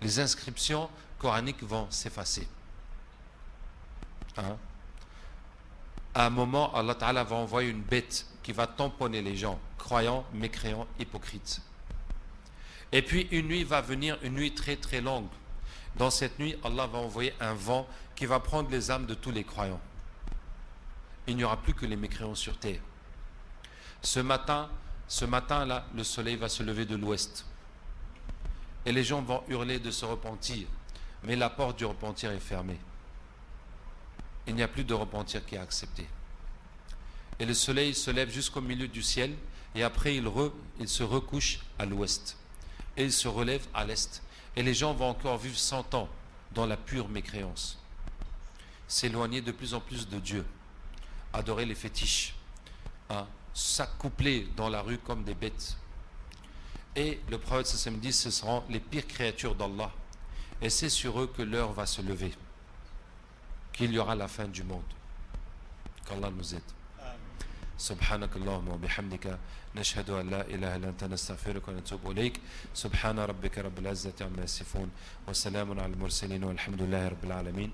inscriptions coraniques vont s'effacer. Hein? À un moment, Allah Ta'ala va envoyer une bête qui va tamponner les gens, croyants, mécréants, hypocrites. Et puis une nuit va venir, une nuit très très longue. Dans cette nuit, Allah va envoyer un vent qui va prendre les âmes de tous les croyants. Il n'y aura plus que les mécréants sur terre. Ce matin-là, le soleil va se lever de l'ouest. Et les gens vont hurler de se repentir. Mais la porte du repentir est fermée. Il n'y a plus de repentir qui est accepté. Et le soleil se lève jusqu'au milieu du ciel. Et après, il se recouche à l'ouest. Et il se relève à l'est. Et les gens vont encore vivre 100 ans dans la pure mécréance. S'éloigner de plus en plus de Dieu. Adorer les fétiches. Hein? S'accoupler dans la rue comme des bêtes. Et le prophète sallam dit, ce seront les pires créatures d'Allah. Et c'est sur eux que l'heure va se lever. Qu'il y aura la fin du monde. Qu'Allah nous aide. سبحانك اللهم وبحمدك نشهد أن لا إله إلا أنت نستغفرك ونتوب إليك سبحان ربك رب العزة عما يصفون وسلام على المرسلين والحمد لله رب العالمين